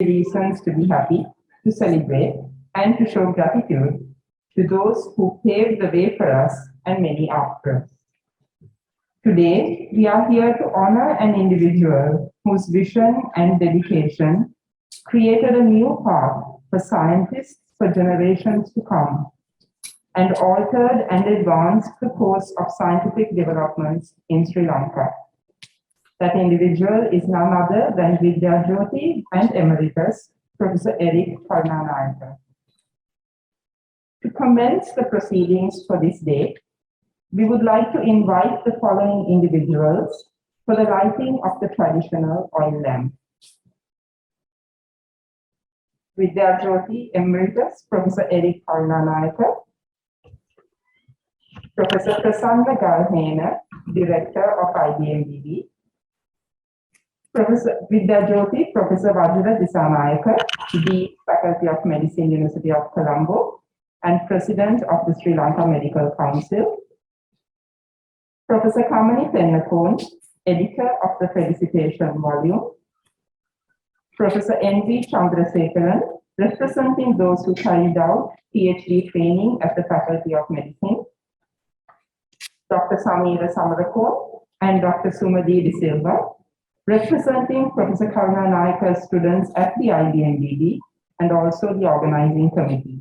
reasons to be happy, to celebrate, and to show gratitude to those who paved the way for us and many after us. Today, we are here to honor an individual whose vision and dedication created a new path for scientists for generations to come and altered and advanced the course of scientific developments in Sri Lanka. That individual is none other than Vidya, Jyothi, and Emeritus, Professor Karunanayake. To commence the proceedings for this day, we would like to invite the following individuals for the lighting of the traditional oil lamp. Vidya Jyothi Emeritus, Professor Karunanayake, Professor Prasanna Galhena, Director of IBMBB, Professor Vidya Jyothi, Professor Vajra Disanayake, the Faculty of Medicine, University of Colombo, and President of the Sri Lanka Medical Council, Professor Kamani Pennakone, Editor of the Felicitation Volume, Professor N.V. Chandrasekharan, representing those who carried out PhD training at the Faculty of Medicine, Dr. Samira Samarakone and Dr. Sumadi De Silva, representing Professor Karunanayake's students at the IBMBB and also the organizing committee.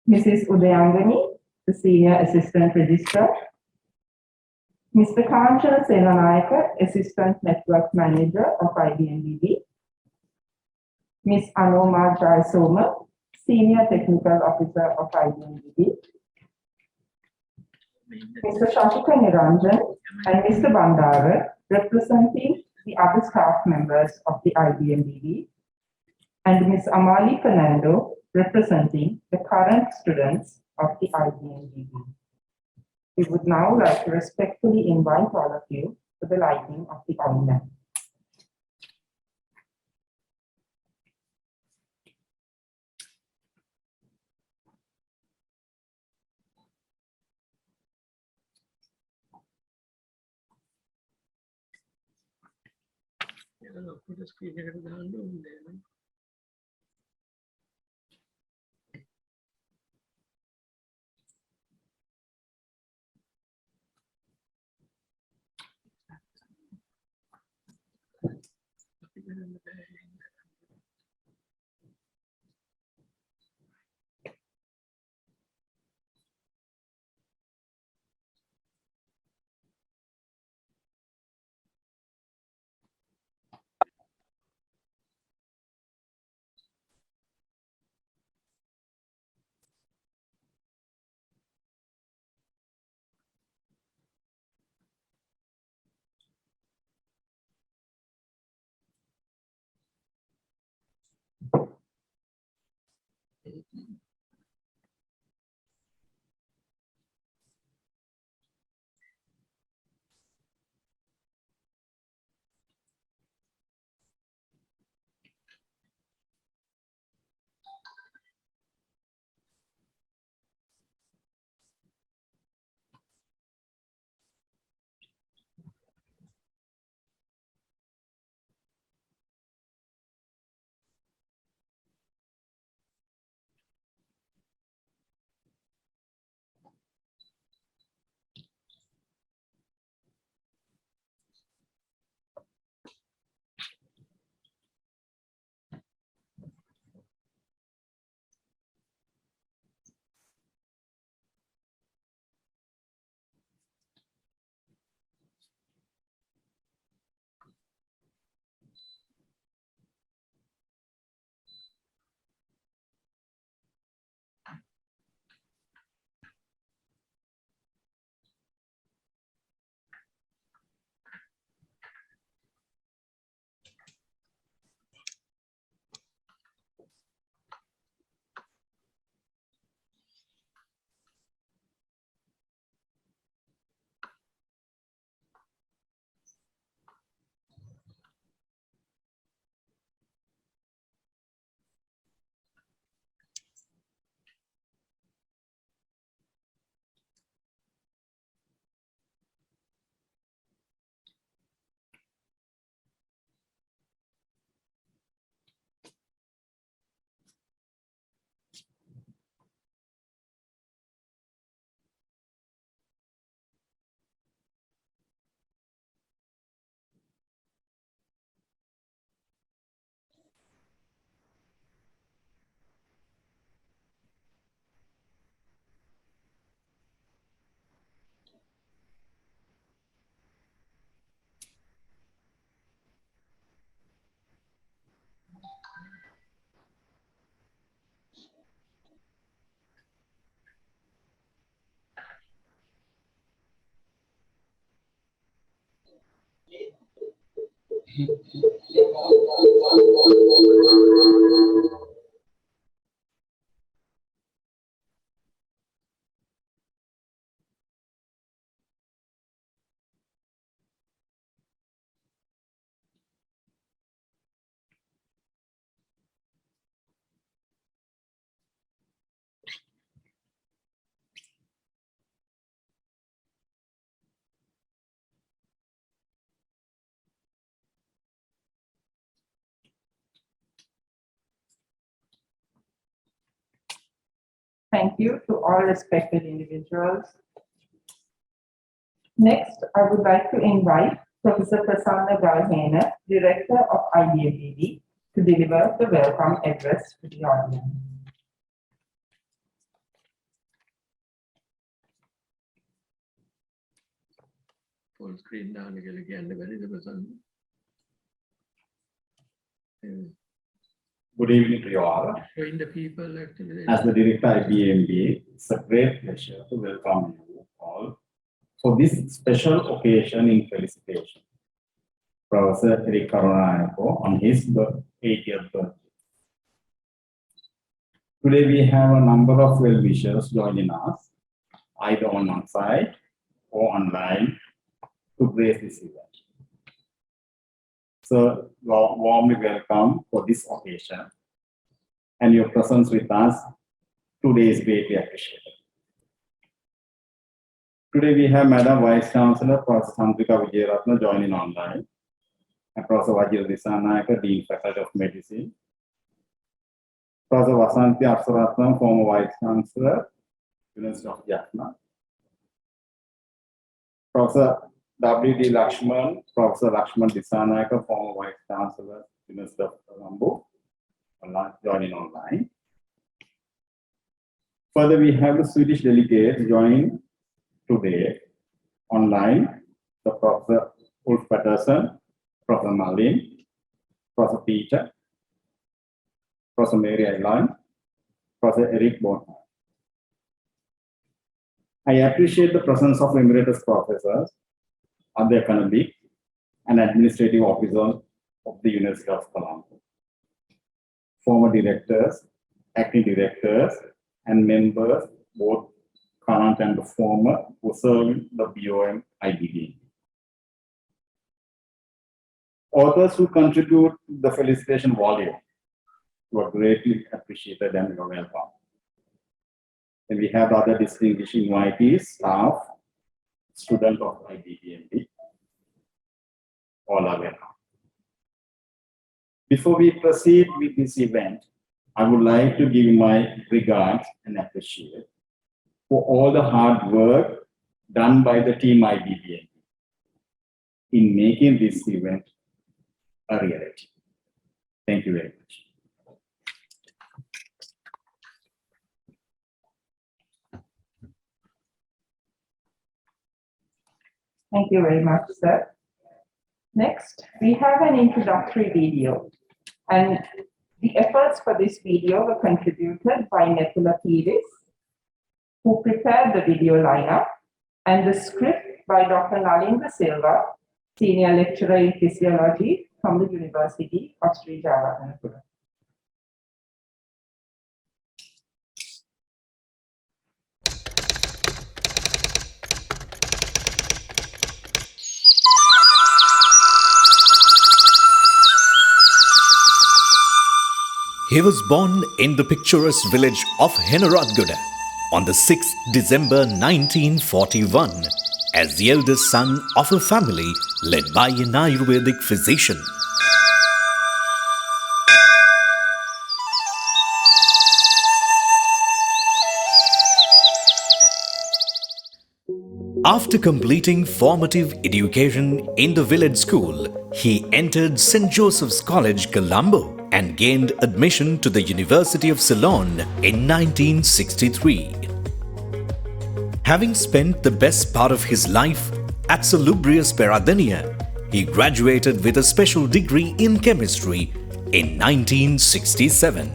Mrs. Udayangani, the Senior Assistant Registrar, Mr. Kanchana Senanayake, Assistant Network Manager of IBMBB, Ms. Anoma Jayasoma, Senior Technical Officer of IBMBB, Mr. Shashika Niranjan and Mr. Bandara, representing the other staff members of the IBMBB, and Ms. Amali Fernando, representing the current students of the IBMBB. We would now like to respectfully invite all of you to the lighting of the oil lamp. Thank you to all respected individuals. Next, I would like to invite Professor Prasanna Galhena, Director of IBMBB, to deliver the welcome address to the audience. Full screen down again, Good evening to you all. showing the people actually. As the director of IBMBB, it's a great pleasure to welcome you all for this special occasion in Felicitation. Professor Karunanayake on his 80th birthday. Today we have a number of well-wishers joining us, either on site or online, to grace this event. So, warmly welcome for this occasion, and your presence with us today is greatly appreciated. Today we have Madam Vice Chancellor Professor Sandrika Vijayaratna joining online, and Professor Vajira Disanayake, Dean Faculty of Medicine, Professor Vasanthi Apsaratnam, former Vice Chancellor, University of Jaffna, Professor W.D. Lakshman, Professor Lakshman Disanayake, former Vice Chancellor, University of Colombo, joining online. Further, we have the Swedish delegates joining today online, the Professor Ulf Patterson, Professor Malin, Professor Peter, Professor Mary Eiland, Professor Eric Bonham. I appreciate the presence of Emeritus professors, other economic and administrative officers of the University of Colombo, former directors, acting directors, and members, both current and former, who serve the BOM IBD. Authors who contribute to the Felicitation Volume were greatly appreciated and you are welcome. And we have other distinguished invitees, staff, students of IBMBB. All are welcome. Before we proceed with this event, I would like to give my regards and appreciation for all the hard work done by the team IBMBB in making this event a reality. Thank you very much. Thank you very much, sir. Next, we have an introductory video, and the efforts for this video were contributed by Nepula Pires, who prepared the video lineup, and the script by Dr. Nalinda Silva, Senior Lecturer in Physiology from the University of Sri Lanka. He was born in the picturesque village of Henaradguda on the 6th December 1941 as the eldest son of a family led by an Ayurvedic physician. After completing formative education in the village school, he entered St. Joseph's College, Colombo, and gained admission to the University of Ceylon in 1963. Having spent the best part of his life at Salubrious Peradeniya, he graduated with a special degree in chemistry in 1967.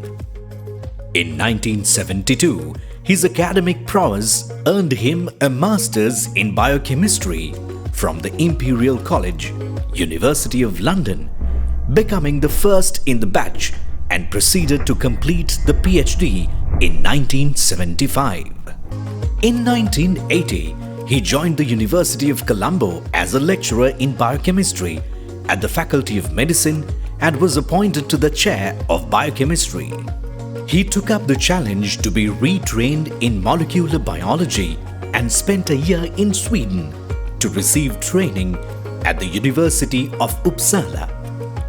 In 1972, his academic prowess earned him a master's in biochemistry from the Imperial College, University of London, becoming the first in the batch, and proceeded to complete the PhD in 1975. In 1980, he joined the University of Colombo as a lecturer in biochemistry at the Faculty of Medicine and was appointed to the chair of biochemistry. He took up the challenge to be retrained in molecular biology and spent a year in Sweden to receive training at the University of Uppsala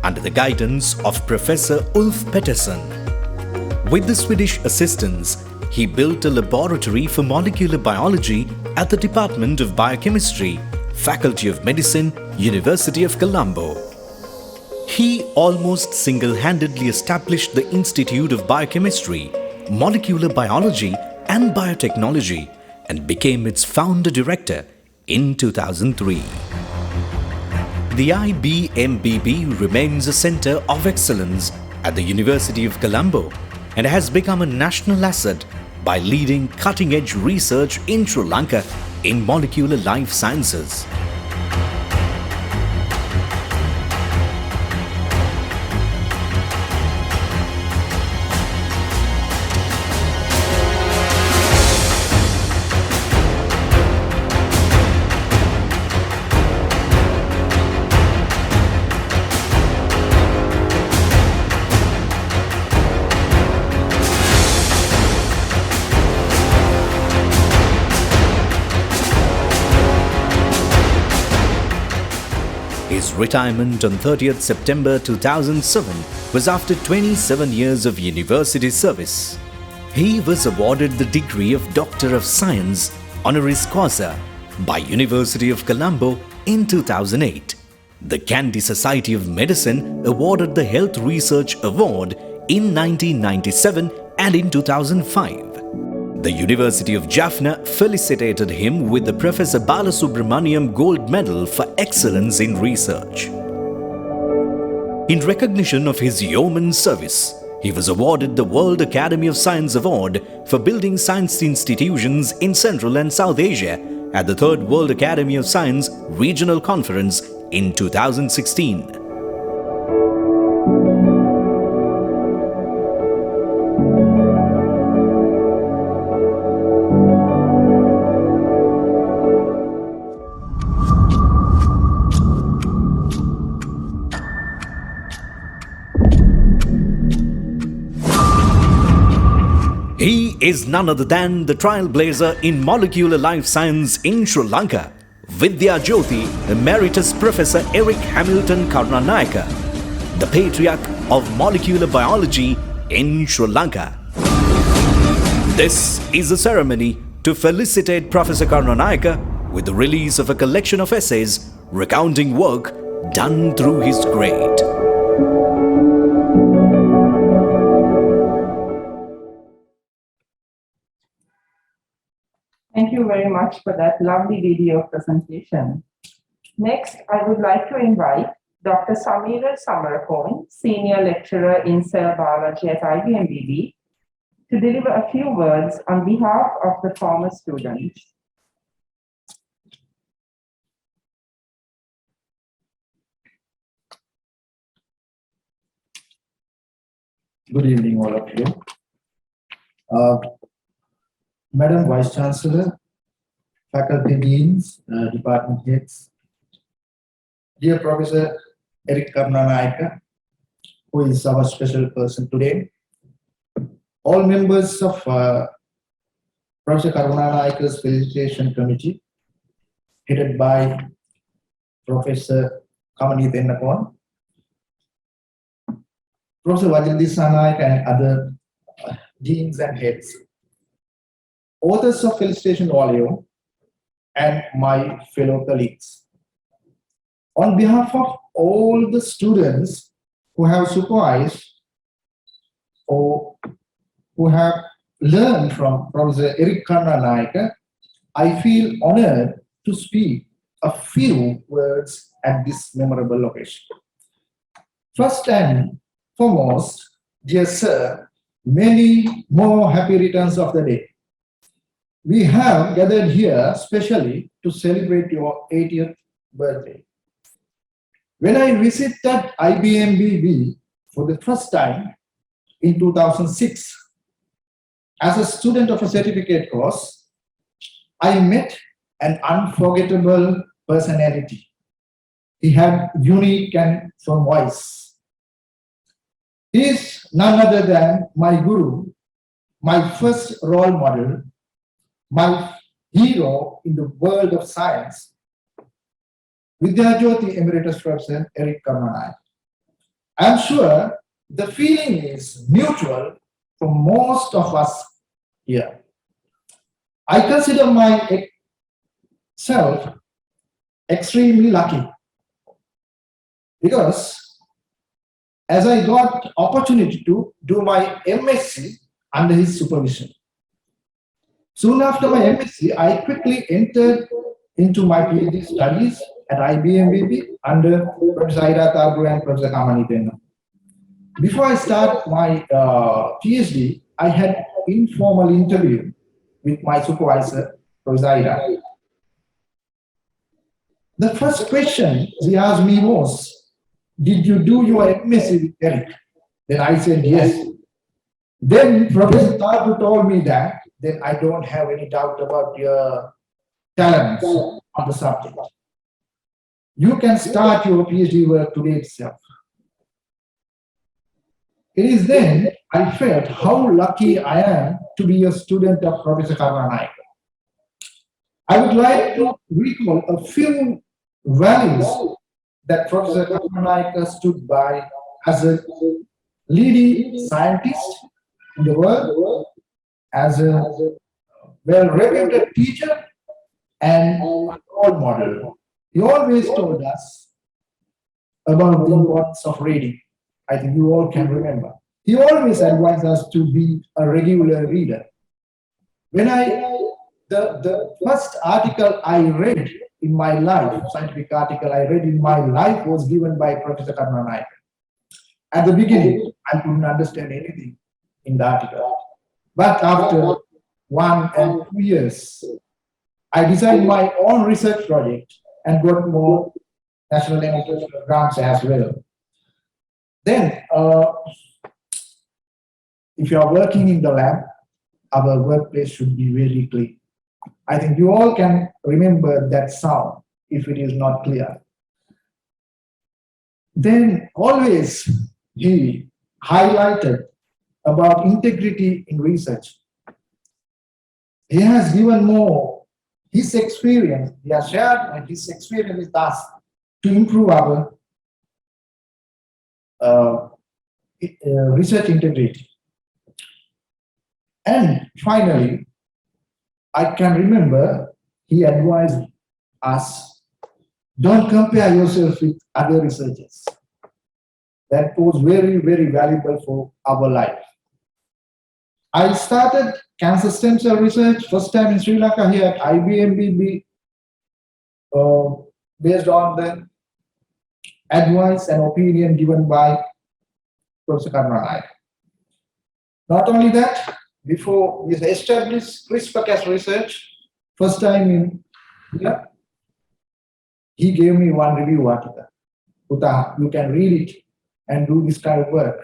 under the guidance of Professor Ulf Pettersson. With the Swedish assistance, he built a laboratory for molecular biology at the Department of Biochemistry, Faculty of Medicine, University of Colombo. He almost single-handedly established the Institute of Biochemistry, Molecular Biology and Biotechnology and became its founder director in 2003. The IBMBB remains a center of excellence at the University of Colombo and has become a national asset by leading cutting-edge research in Sri Lanka in molecular life sciences. His retirement on 30th September 2007 was after 27 years of university service. He was awarded the degree of Doctor of Science honoris causa by University of Colombo in 2008. The Candy Society of Medicine awarded the Health Research Award in 1997 and in 2005. The University of Jaffna felicitated him with the Professor Balasubramaniam Gold Medal for excellence in research. In recognition of his yeoman service, he was awarded the World Academy of Science Award for building science institutions in Central and South Asia at the Third World Academy of Science Regional Conference in 2016. He is none other than the trailblazer in molecular life science in Sri Lanka, Vidya Jyothi, Emeritus Professor Eric Hamilton Karunanayake, the patriarch of molecular biology in Sri Lanka. This is a ceremony to felicitate Professor Karunanayake with the release of a collection of essays recounting work done through his grade. Thank you very much for that lovely video presentation. Next, I would like to invite Dr. Samira Samarapon, Senior Lecturer in Cell Biology at IBMBB, to deliver a few words on behalf of the former students. Good evening, all of you. Madam Vice Chancellor, faculty deans, department heads, dear Professor Eric Karunanayake, who is our special person today, all members of Professor Karunanayake's Felicitation Committee, headed by Professor Kamani Tennapon, Professor Vajradisanayak and other deans and heads, authors of Felicitation Volume, and my fellow colleagues. On behalf of all the students who have supervised or who have learned from Professor Eric Karunanayake, I feel honored to speak a few words at this memorable occasion. First and foremost, dear sir, many more happy returns of the day. We have gathered here specially to celebrate your 80th birthday. When I visited IBMBB for the first time in 2006, as a student of a certificate course, I met an unforgettable personality. He had unique and firm voice. He is none other than my guru, my first role model, my hero in the world of science, Vidya Jyothi Emeritus Professor Eric Karunanayake. I'm sure the feeling is mutual for most of us here. I consider myself extremely lucky because as I got opportunity to do my MSc under his supervision. Soon after my MSc, I quickly entered into my PhD studies at IBMBB under Professor Aida Tabu and Professor Kamani Tenna. Before I start my PhD, I had informal interview with my supervisor, Professor Aida. The first question he asked me was, did you do your MSc with Eric? Then I said yes. Then Professor Tabu told me that, then I don't have any doubt about your talents on the subject. You can start your PhD work today itself. It is then I felt how lucky I am to be a student of Professor Karunanayake. I would like to recall a few values that Professor Karunanayake stood by as a leading scientist in the world, as a well-reputed teacher and a role model. He always told us about the importance of reading. I think you all can remember. He always advised us to be a regular reader. When the first article I read in my life, scientific article I read in my life was given by Professor Karunanayake. At the beginning, I couldn't understand anything in the article. But after 1 and 2 years, I designed my own research project and got more national and international grants as well. Then, if you are working in the lab, our workplace should be very clean. I think you all can remember that sound if it is not clear. Then always he highlighted about integrity in research. He has given more his experience, he has shared his experience with us to improve our research integrity. And finally, I can remember he advised us, don't compare yourself with other researchers. That was very, very valuable for our life. I started cancer stem cell research first time in Sri Lanka here at IBMBB based on the advice and opinion given by Professor Karunanayake. Not only that, before we established CRISPR-Cas research, first time in India, he gave me one review article. Uta, you can read it and do this kind of work.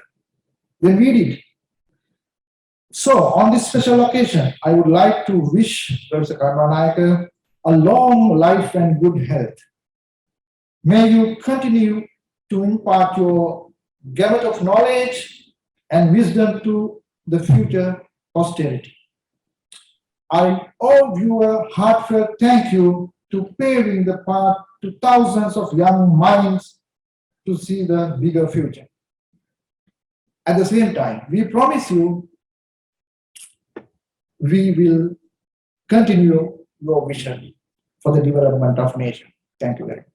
Then we did. So on this special occasion, I would like to wish Professor Karunanayake a long life and good health. May you continue to impart your gamut of knowledge and wisdom to the future posterity. I owe you a heartfelt thank you to paving the path to thousands of young minds to see the bigger future. At the same time, we promise you we will continue your vision for the development of nation. Thank you very much.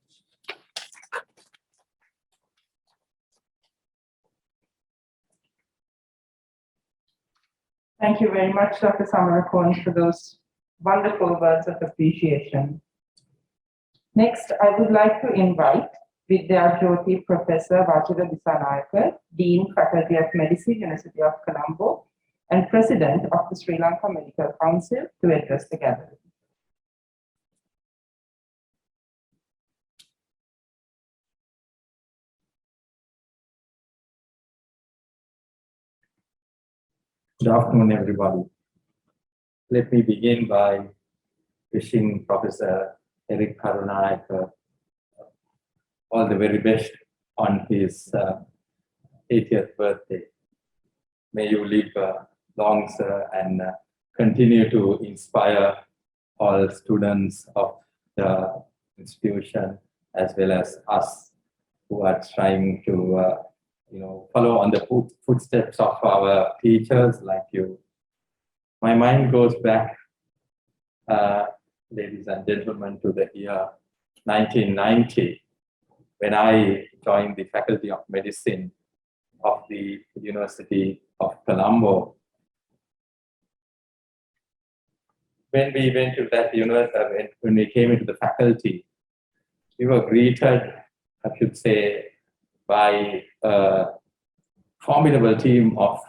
Thank you very much, Dr. Samarakon, for those wonderful words of appreciation. Next, I would like to invite Vidya Jyothi Professor Vajira Disanayake, Dean, Faculty of Medicine, University of Colombo, and President of the Sri Lanka Medical Council to address the gathering. Good afternoon, everybody. Let me begin by wishing Professor Eric Karunanayake all the very best on his 80th birthday. May you live long, sir, and continue to inspire all students of the institution as well as us who are trying to follow on the footsteps of our teachers like you. My mind goes back, ladies and gentlemen, to the year 1990 when I joined the Faculty of Medicine of the University of Colombo. When we went to that university, when we came into the faculty, we were greeted, I should say, by a formidable team of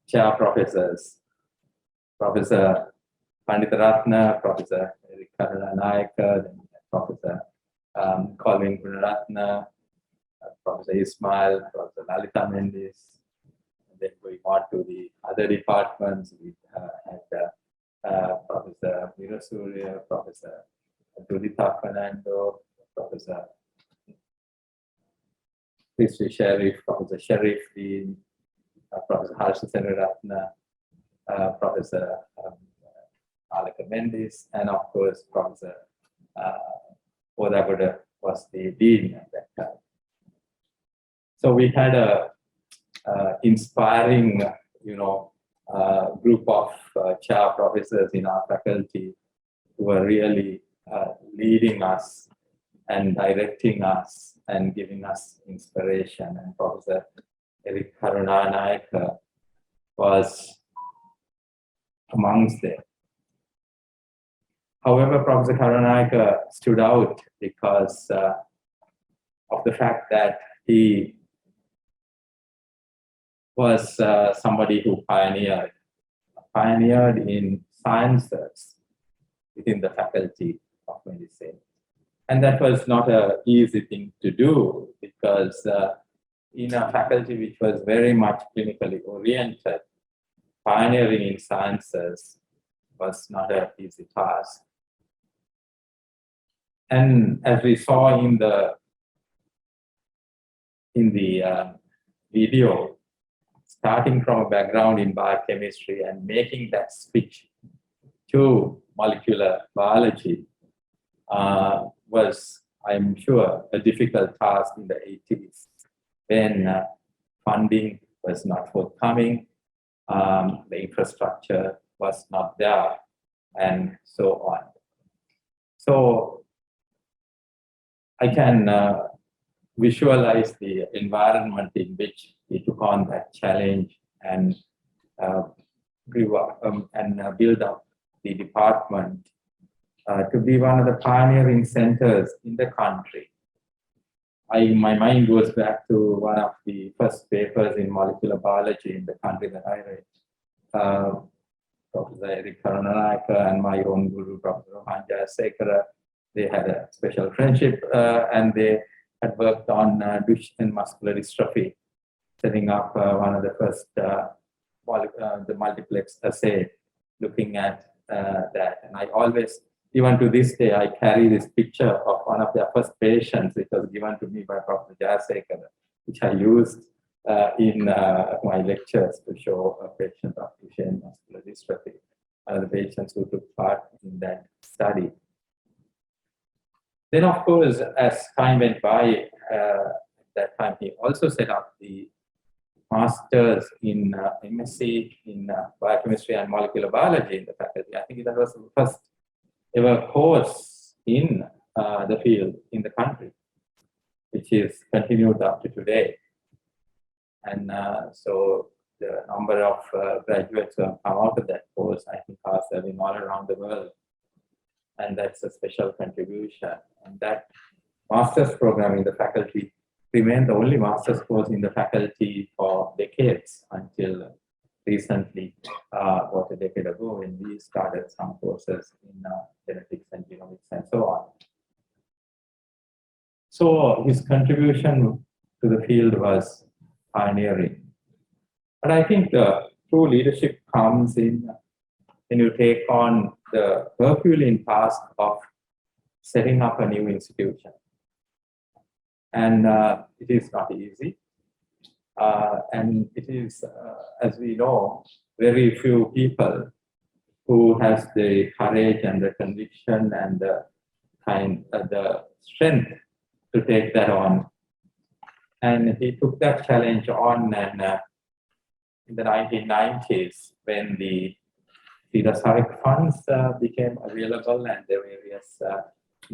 chair professors, Professor Panditaratna, Professor Eric Karunanayake, Professor Colin Gunaratna, Professor Ismail, Professor Lalita Mendis. And then going on to the other departments, we had Professor Virasuria, Professor Juditha Fernando, Professor Sri Sharif, Professor Sharif Dean, Professor Harsha Senaratna, Professor Alaka Mendis, and of course, Professor Odagoda was the dean at that time. So we had a inspiring, group of chair professors in our faculty who were really leading us and directing us and giving us inspiration. And Professor Eric Karunanayake was amongst them. However, Professor Karunanayake stood out because of the fact that he was somebody who pioneered in sciences within the Faculty of Medicine. And that was not an easy thing to do because in a faculty which was very much clinically oriented, pioneering in sciences was not an easy task. And as we saw in the video, starting from a background in biochemistry and making that switch to molecular biology was, I'm sure, a difficult task in the 80s when funding was not forthcoming, the infrastructure was not there, and so on. So I can visualize the environment in which we took on that challenge and grew up and build up the department to be one of the pioneering centers in the country. My mind goes back to one of the first papers in molecular biology in the country that I read. Professor Eric Karunanayake and my own guru, Professor Rohan Jayasekara, they had a special friendship and they had worked on Duchenne muscular dystrophy, setting up one of the first the multiplex assay, looking at that. And I always, even to this day, I carry this picture of one of their first patients, which was given to me by Professor Jayasekara, which I used in my lectures to show a patient of Duchenne muscular dystrophy, one of the patients who took part in that study. Then, of course, as time went by, at that time he also set up the masters in MSc in biochemistry and molecular biology in the faculty. I think that was the first ever course in the field in the country, which is continued up to today. And so the number of graduates who have come out of that course, I think, are serving all around the world. And that's a special contribution. And that master's program in the faculty remained the only master's course in the faculty for decades until recently, about a decade ago, when we started some courses in genetics and genomics and so on. So his contribution to the field was pioneering. But I think the true leadership comes in when you take on the Herculean task of setting up a new institution. And it is not easy. And it is, as we know, very few people who has the courage and the conviction and the the strength to take that on. And he took that challenge on, and in the 1990s, when the Sarik funds became available and the various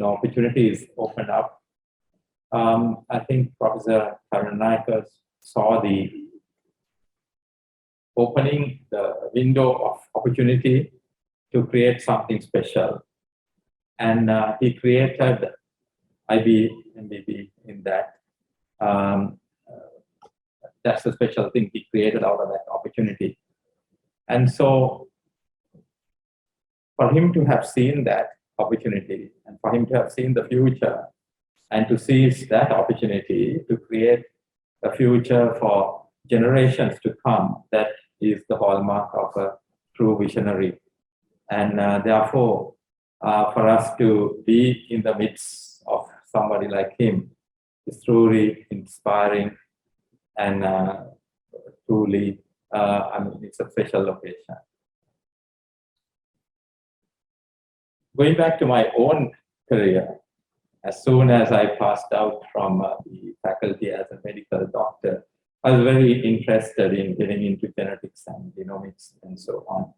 opportunities opened up, I think Professor Karunanayake saw the opening, the window of opportunity to create something special. And he created IBMBB in that. That's the special thing he created out of that opportunity. And so for him to have seen that opportunity and for him to have seen the future and to seize that opportunity to create a future for generations to come, that is the hallmark of a true visionary. And therefore, for us to be in the midst of somebody like him is truly inspiring and truly, I mean, it's a special occasion. Going back to my own career, as soon as I passed out from the faculty as a medical doctor, I was very interested in getting into genetics and genomics and so on.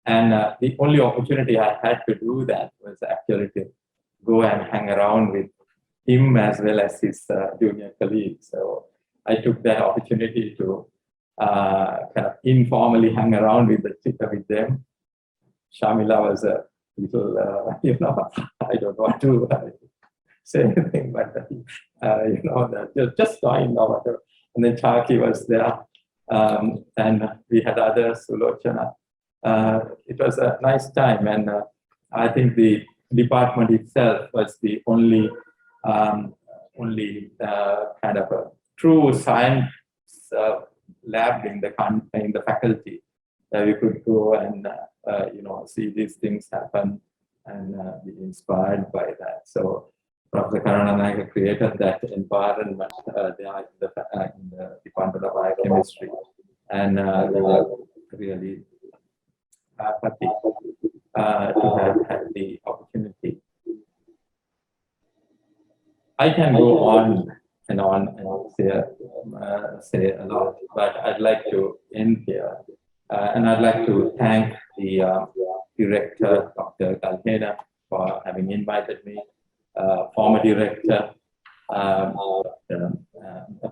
And the only opportunity I had to do that was actually to go and hang around with him as well as his junior colleagues. So I took that opportunity to kind of informally hang around with them. Shamila was a little, I don't want to say anything, but just joined or whatever. And then Chaki was there, and we had others, Sulochana. It was a nice time, and I think the department itself was the only kind of a true science lab in the faculty that we could go and see these things happen and be inspired by that. So Professor Karunanayake created that environment there in the Department of Biochemistry, and we were really happy to have had the opportunity. I can go on and say a lot, but I'd like to end here. And I'd like to thank the director, Dr. Galhena, for having invited me, former director,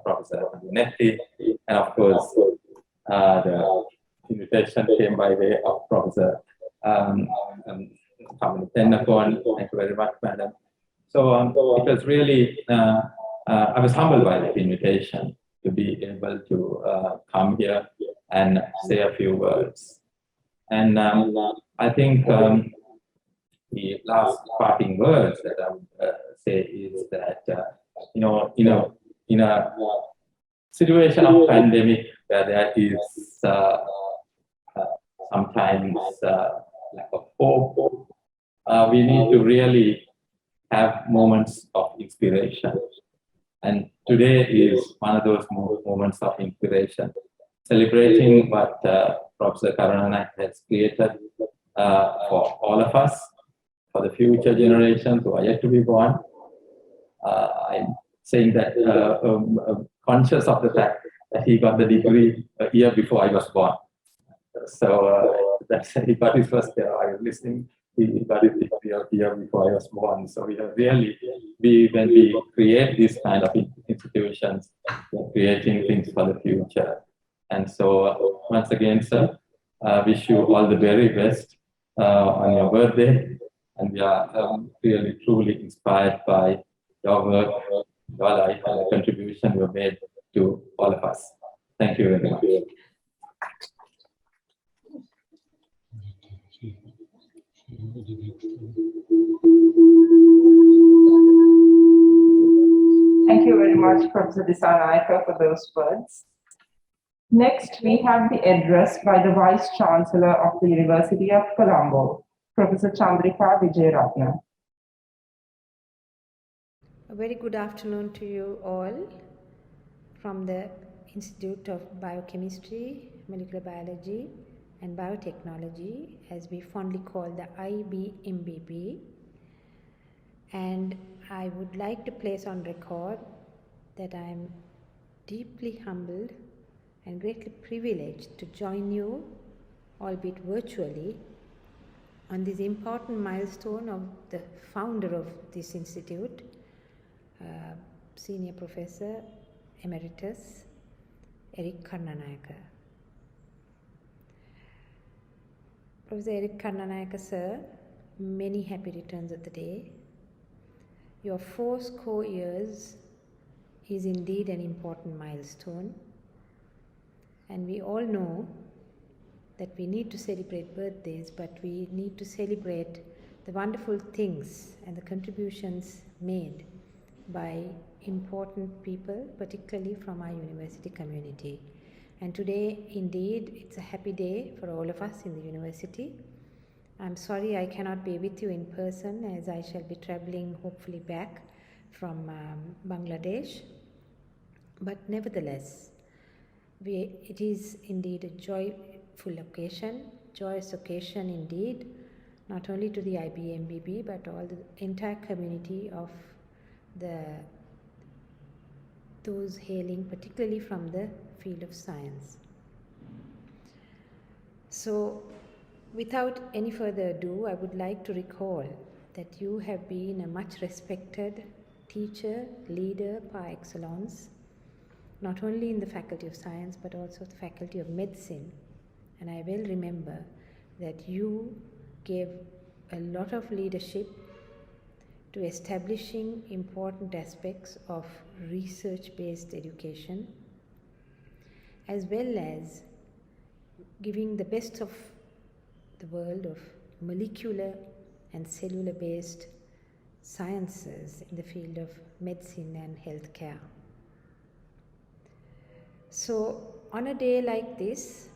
Professor Netti, and of course, the invitation came by way of Professor Tennakon. Thank you very much, madam. So it was really, I was humbled by that invitation to be able to come here and say a few words. And I think the last parting words that I would say is that, in a situation of pandemic where there is sometimes lack of hope, we need to really have moments of inspiration. And today is one of those moments of inspiration, celebrating what Professor Karunanayake has created for all of us, for the future generations who are yet to be born. I'm saying that conscious of the fact that he got the degree a year before I was born. So that's, he got his first year. I was listening. He got his degree a year before I was born. So we have really, when we create these kind of institutions, we're creating things for the future. And so once again, sir, wish you all the very best on your birthday. And we are really, truly inspired by your work, your life, and the contribution you have made to all of us. Thank you very much. Thank you very much, Professor Dissanayake, for those words. Next, we have the address by the Vice Chancellor of the University of Colombo, Professor Chandrika Vijayaratnam. A very good afternoon to you all from the Institute of Biochemistry, Molecular Biology and Biotechnology, as we fondly call the IBMBB. And I would like to place on record that I am deeply humbled and greatly privileged to join you, albeit virtually, on this important milestone of the founder of this institute, Senior Professor Emeritus Eric Karunanayake. Professor Eric Karunanayake, sir, many happy returns of the day. Your 4 score years is indeed an important milestone, and we all know that we need to celebrate birthdays, but we need to celebrate the wonderful things and the contributions made by important people, particularly from our university community. And today, indeed, it's a happy day for all of us in the university. I'm sorry I cannot be with you in person, as I shall be traveling hopefully back from Bangladesh. But nevertheless, it is indeed a joyful occasion, joyous occasion indeed, not only to the IBMBB, but all the entire community of those hailing particularly from the field of science. So, without any further ado, I would like to recall that you have been a much respected teacher, leader par excellence, not only in the Faculty of Science but also the Faculty of Medicine. And I well remember that you gave a lot of leadership to establishing important aspects of research-based education, as well as giving the best of the world of molecular and cellular-based sciences in the field of medicine and healthcare. So, on a day like this,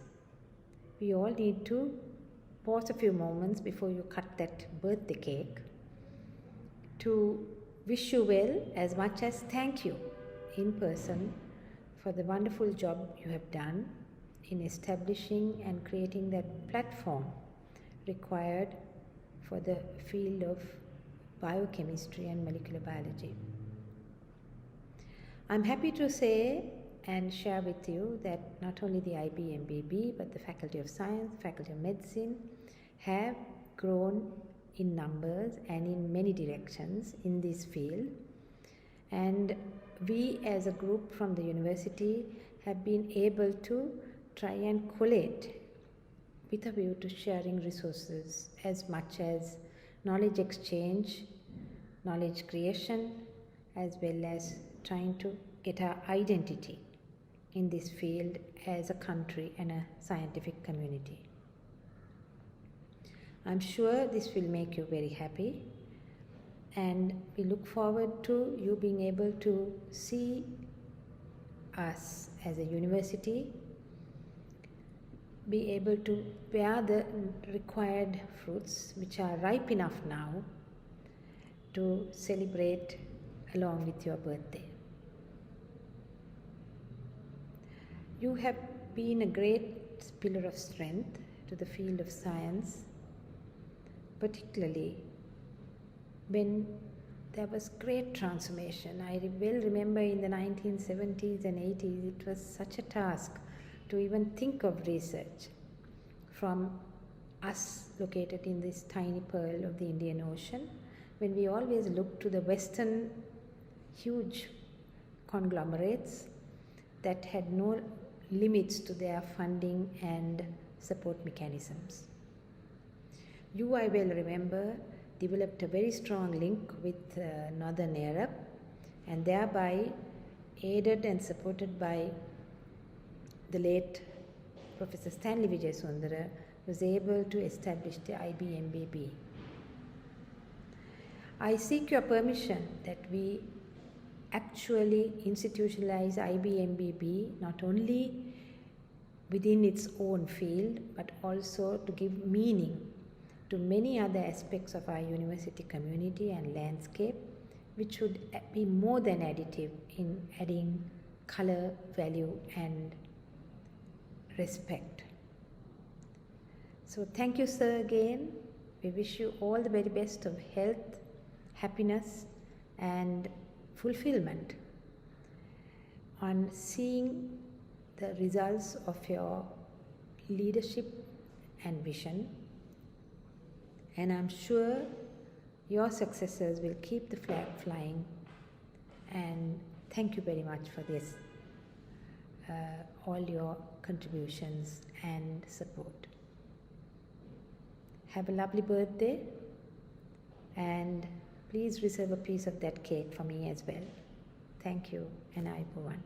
we all need to pause a few moments before you cut that birthday cake to wish you well, as much as thank you in person for the wonderful job you have done in establishing and creating that platform required for the field of biochemistry and molecular biology. I'm happy to say and share with you that not only the IBMBB but the Faculty of Science, Faculty of Medicine have grown in numbers and in many directions in this field, and we as a group from the university have been able to try and collate with a view to sharing resources as much as knowledge exchange, knowledge creation, as well as trying to get our identity in this field as a country and a scientific community. I'm sure this will make you very happy, and we look forward to you being able to see us as a university be able to bear the required fruits, which are ripe enough now to celebrate along with your birthday. You have been a great pillar of strength to the field of science, particularly when there was great transformation. I well remember in the 1970s and 80s, it was such a task to even think of research from us located in this tiny pearl of the Indian Ocean, when we always looked to the Western huge conglomerates that had no limits to their funding and support mechanisms. You, I well remember, developed a very strong link with Northern Europe, and thereby aided and supported by the late Professor Stanley Vijayasundara, was able to establish the IBMBB. I seek your permission that we actually institutionalize IBMBB not only within its own field, but also to give meaning to many other aspects of our university community and landscape, which should be more than additive in adding color, value, and respect. So thank you, sir, again. We wish you all the very best of health, happiness, and fulfillment on seeing the results of your leadership and vision. And I'm sure your successors will keep the flag flying. And thank you very much for this, all your contributions and support. Have a lovely birthday, and please reserve a piece of that cake for me as well. Thank you, and Ayubowan.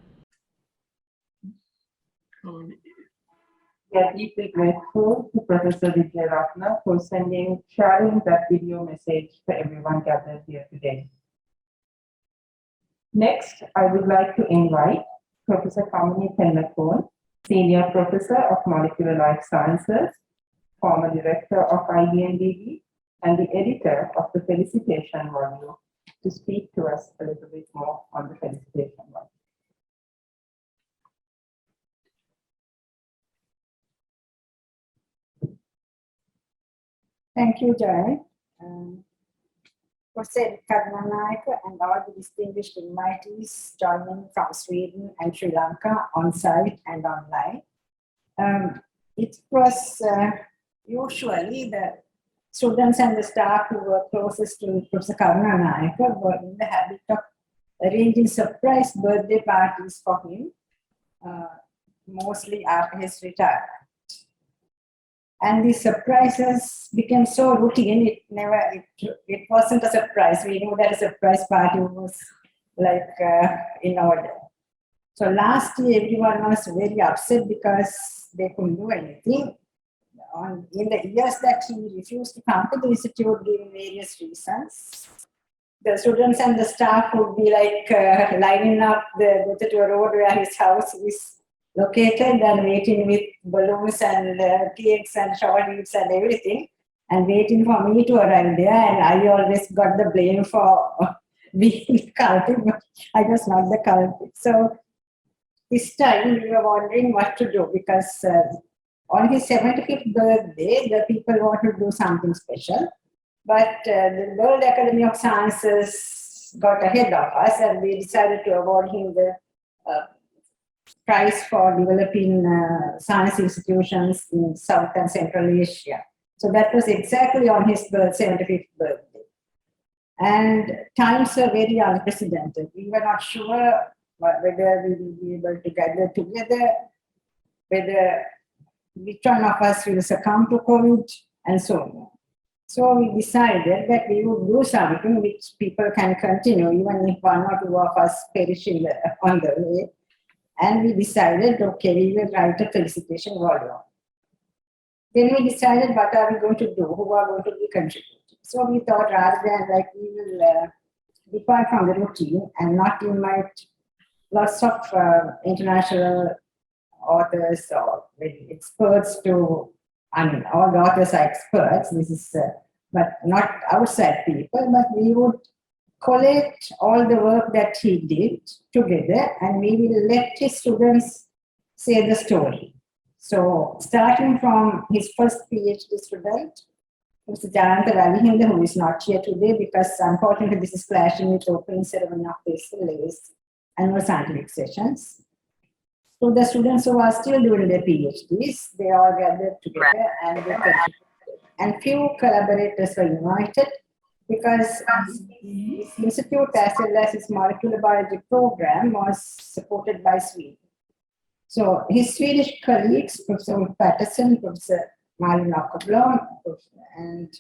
We are deeply grateful to Professor Vidya for sharing that video message for everyone gathered here today. Next, I would like to invite Professor Kamini Pennakon, Senior Professor of Molecular Life Sciences, former Director of IBMBB, and the editor of the Felicitation Volume, to speak to us a little bit more on the Felicitation Volume. Thank you, Jai. Professor Karunanayake and all the distinguished invitees joining from Sweden and Sri Lanka on site and online. It was usually the students and the staff who were closest to Professor Karunanayake were in the habit of arranging surprise birthday parties for him, mostly after his retirement. And these surprises became so routine, it wasn't a surprise. We knew that a surprise party was like in order. So last year, everyone was very upset because they couldn't do anything. In the years that he refused to come to the institute, giving various reasons, the students and the staff would be like lining up to a road where his house is located and waiting with balloons and cakes and shower leaves and everything, and waiting for me to arrive there. And I always got the blame for being the culprit, but I was not the culprit. So this time we were wondering what to do, because on his 75th birthday, the people wanted to do something special. But the World Academy of Sciences got ahead of us, and we decided to award him the prize for developing science institutions in South and Central Asia. So that was exactly on his 75th birthday. And times were very unprecedented. We were not sure whether we will be able to gather together, whether which one of us will succumb to COVID, and so on. So we decided that we would do something which people can continue, even if one or two of us perish on the way. And we decided, okay, we will write a felicitation volume. Then we decided, what are we going to do? Who are going to be contributing? So we thought, rather than we will depart from the routine and not invite lots of international authors or experts to, all the authors are experts, this is, but not outside people, but we would collect all the work that he did together, and we will let his students say the story. So starting from his first PhD student, Mr. Jayanta Ravihinda, who is not here today because unfortunately this is clashing with the opening ceremony of the SLA's annual scientific sessions. So the students who are still doing their PhDs, they all gathered together and they contributed. And few collaborators were invited, because this institute, as well as his molecular biology program, was supported by Sweden. So his Swedish colleagues, Professor Patterson, Professor Malin Ockerblom, and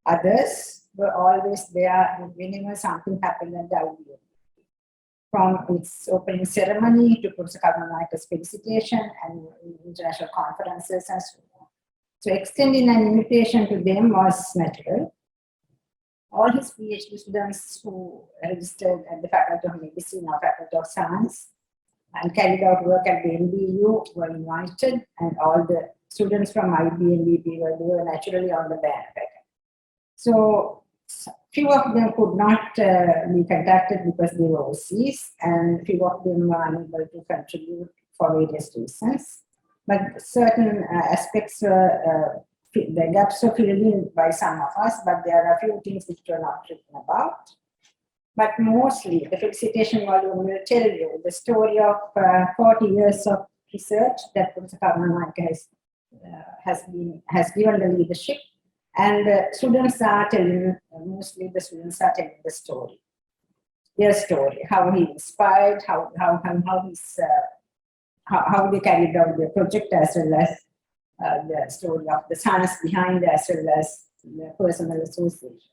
others were always there whenever something happened at the IBM. From its opening ceremony to Professor Karunanayake's felicitation and international conferences and so on. So extending an invitation to them was natural. All his PhD students who registered at the Faculty of Medicine or Faculty of Science and carried out work at the MBU were invited, and all the students from IBMBB were naturally on the bandwagon. So few of them could not be contacted because they were overseas, and few of them were unable to contribute for various reasons. But certain aspects were, the gaps were filled in by some of us, but there are a few things which were not written about. But mostly, the Felicitation Volume will tell you the story of 40 years of research that Professor Karunanayake has given the leadership. And students are telling, mostly the students are telling the story, their story, how he inspired, how they carried out their project, as well as the story of the science behind, as well as the personal associations.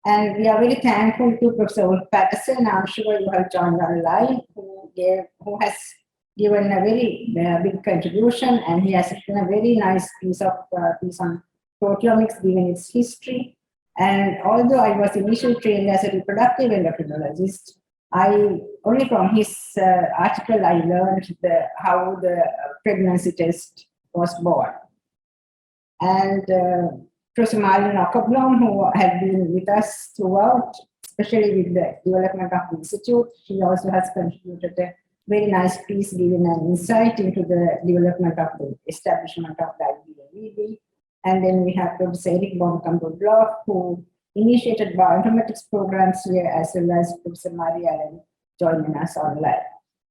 And we are very thankful to Professor Ulf Patterson. I'm sure you have joined online, who has given a very big contribution, and he has written a very nice piece on proteomics given its history. And although I was initially trained as a reproductive endocrinologist, only from his article I learned how the pregnancy test was born. And Professor Marlene Ockerblom, who had been with us throughout, especially with the development of the institute, she also has contributed a very nice piece giving an insight into the development of the establishment of the IBMBB. And then we have Professor Eric Bonkamp-Budloff, who initiated bioinformatics programs here, as well as Professor Maria Allen joining us online.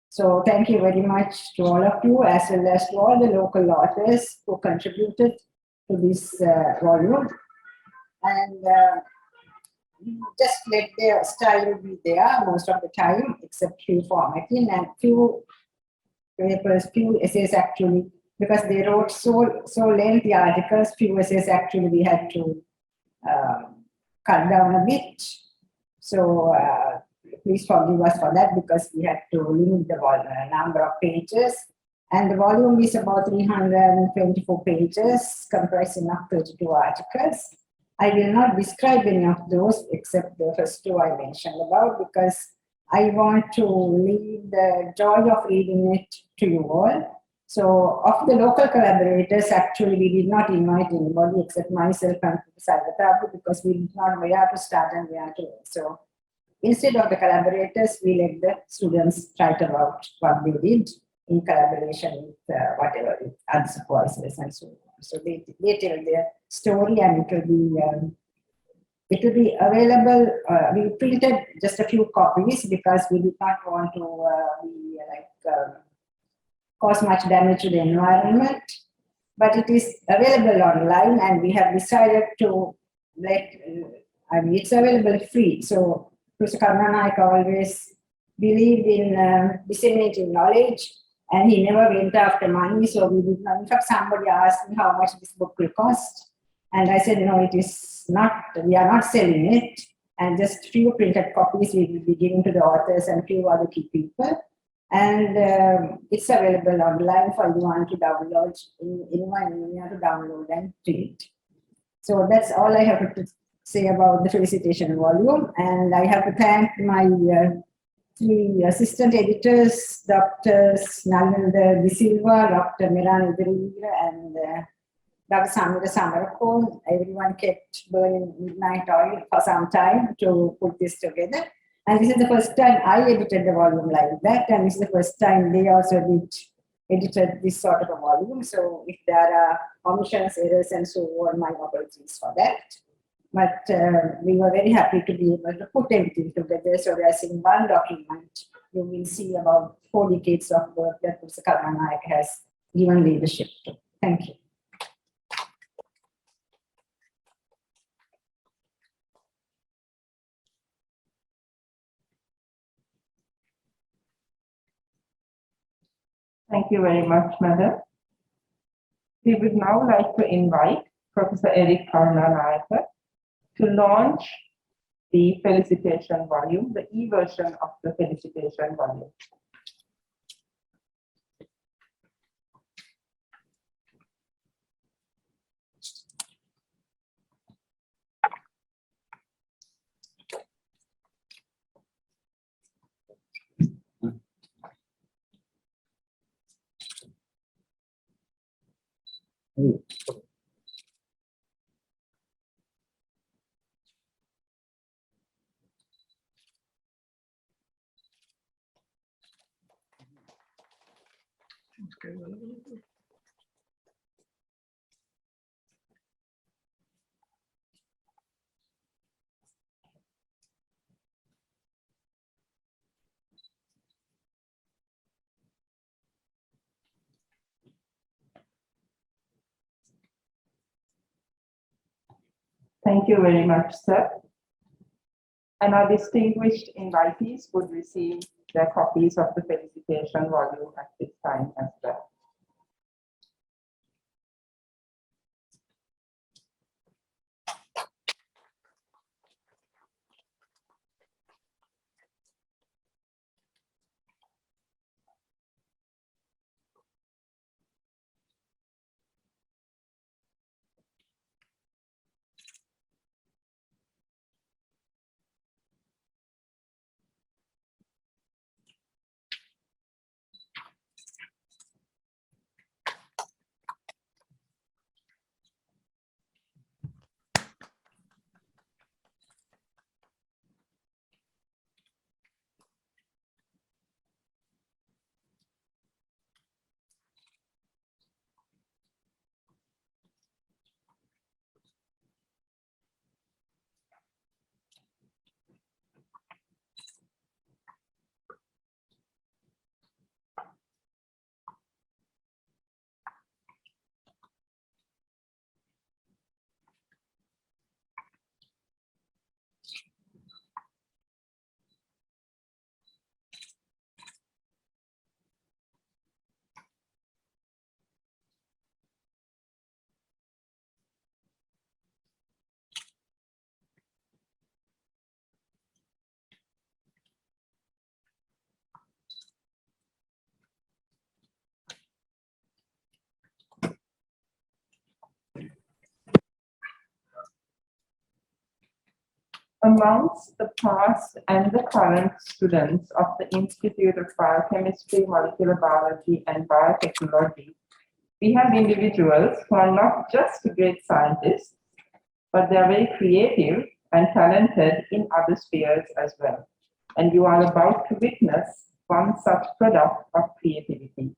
So thank you very much to all of you, as well as to all the local authors who contributed to this volume. And just let their style be there most of the time, except few formatting and few papers, few essays actually, because they wrote so lengthy articles, few essays actually we had to cut down a bit. So please forgive us for that, because we had to limit the number of pages. And the volume is about 324 pages, comprising of 32 articles. I will not describe any of those except the first two I mentioned about, because I want to leave the joy of reading it to you all. So of the local collaborators, actually, we did not invite anybody except myself and Salvatore, because we did not know where to start and where to end. So instead of the collaborators, we let the students write about what they did in collaboration with whatever, with other supervisors and so on. So they tell their story, and it will be available. We printed just a few copies because we did not want to cause much damage to the environment. But it is available online, and we have decided to it's available free. So Professor Karunanayake always believed in disseminating knowledge, and he never went after money. So we did not. In fact, somebody asked me how much this book will cost, and I said, no, it is not. We are not selling it, and just few printed copies we will be giving to the authors and few other key people. And it's available online for anyone to download. Anyone to download and read. So that's all I have to say about the Felicitation Volume, and I have to thank my three assistant editors, Drs. Nalanda De Silva, Dr. Miran Idrira, and Dr. Samira Samarakon. Everyone kept burning midnight oil for some time to put this together. And this is the first time I edited the volume like that, and this is the first time they also edited this sort of a volume. So if there are omissions, errors, and so on, my apologies for that. But we were very happy to be able to put everything together. So there's in one document, you will see about 4 decades of work that Professor Karunanayake has given leadership to. Thank you. Thank you very much, Madam. We would now like to invite Professor Eric Karunanayake to launch the Felicitation Volume, the e-version of the Felicitation Volume. Thank you very much, sir. And our distinguished invitees would receive their copies of the Felicitation Volume at this time as well. Amongst the past and the current students of the Institute of Biochemistry, Molecular Biology and Biotechnology, we have individuals who are not just great scientists, but they are very creative and talented in other spheres as well. And you are about to witness one such product of creativity.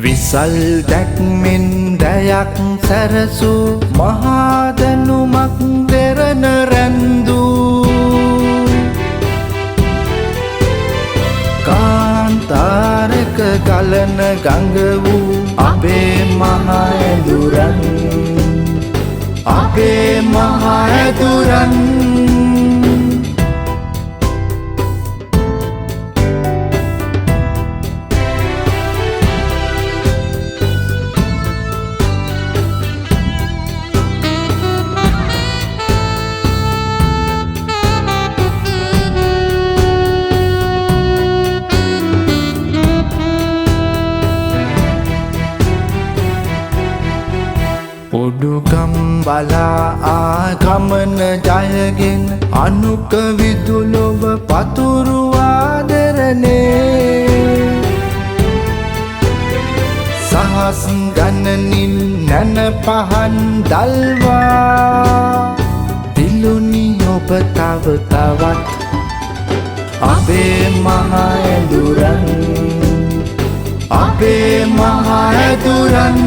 විසල් දැක්මෙන් දයක් සැරසූ මහාදනුමක් දෙරණ රැන්දූ කාන්තාරක ගලන ගඟ වූ අපේ මහඇදුරන් අපේ මහඇදුරන් උඩුගම් බලා ආගමන ජයගෙන් අනුක විදුලොව පතුරුවා දෙරනේ සහස් ගණනින් නැන පහන් දල්වා පිලුනි ඔබ තව තවත් අපේ මහඇදුරන් අපේ මහඇදුරන්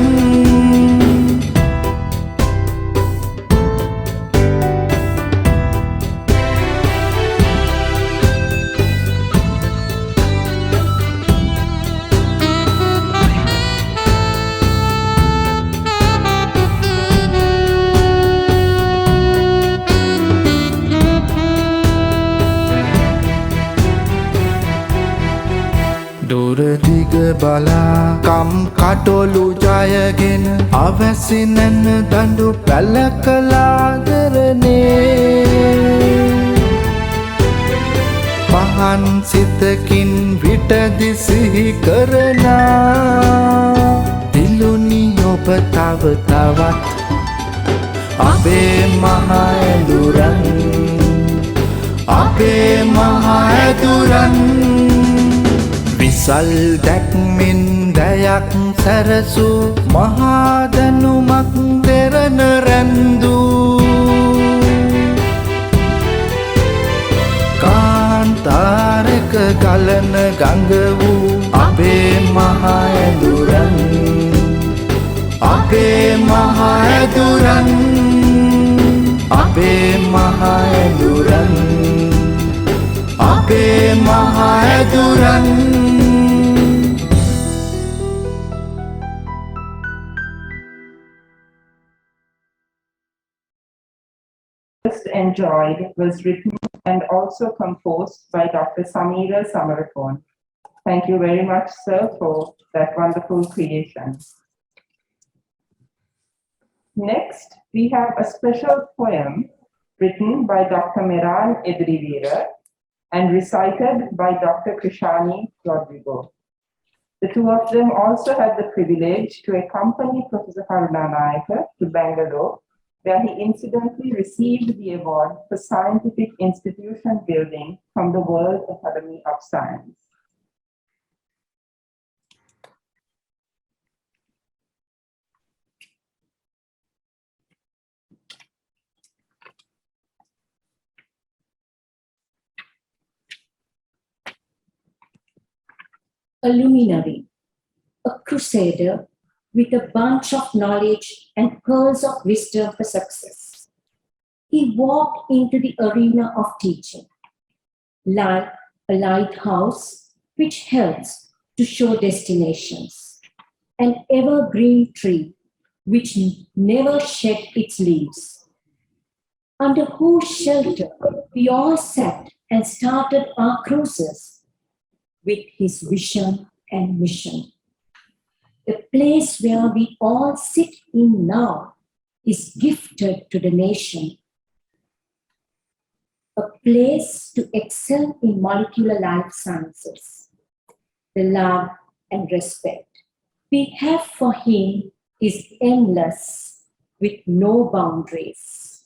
දුරදිග බලා කම් කටොලු ජයගෙන අවැසි නැන දඬු පැල කළා නිවන් සිතකින් විටදි සිහි කරනා දිලුනි ඔබ තව තවත් අපේ මහ ඇදුරන් අපේ මහ ඇදුරන් විසල් දැක්මින් දයක් සැරසූ මහා දැනුමක් දෙරණ රැන්දූ කාන්තාරක ගලන ගඟ වූ අපේ මහ ඇදුරන් අපේ මහ ඇදුරන් අපේ මහ ඇදුරන් අපේ මහ ඇදුරන් Enjoyed was written and also composed by Dr. Samira Samarapon. Thank you very much, sir, for that wonderful creation. Next, we have a special poem written by Dr. Meran Edrivira and recited by Dr. Krishani Rodrigo. The two of them also had the privilege to accompany Professor Karunanayake to Bangalore, where he incidentally received the award for scientific institution building from the World Academy of Science. A luminary, a crusader with a bunch of knowledge and pearls of wisdom for success. He walked into the arena of teaching, like a lighthouse which helps to show destinations, an evergreen tree which never shed its leaves, under whose shelter we all sat and started our cruises with his vision and mission. The place where we all sit in now is gifted to the nation. A place to excel in molecular life sciences. The love and respect we have for him is endless, with no boundaries.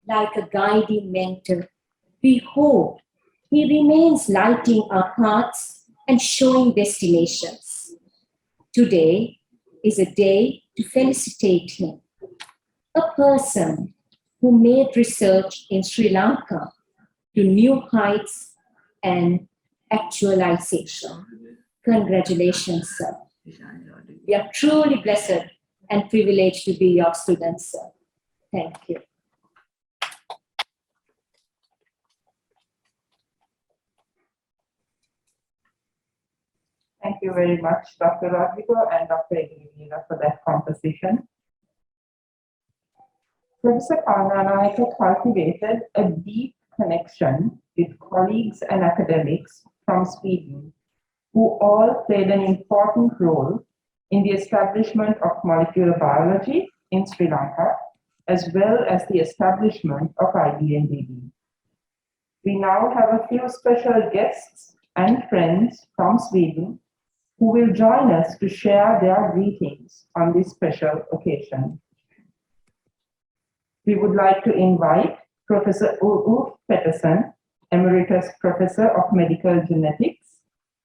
Like a guiding mentor, we hope he remains lighting our paths and showing destinations. Today is a day to felicitate him, a person who made research in Sri Lanka to new heights and actualization. Congratulations, sir. We are truly blessed and privileged to be your students, sir. Thank you. Thank you very much, Dr. Rodrigo and Dr. Edrivira, for that composition. Professor Karunanayake cultivated a deep connection with colleagues and academics from Sweden, who all played an important role in the establishment of molecular biology in Sri Lanka, as well as the establishment of IBMBB. We now have a few special guests and friends from Sweden who will join us to share their greetings on this special occasion. We would like to invite Professor Ulf Pettersson, Emeritus Professor of Medical Genetics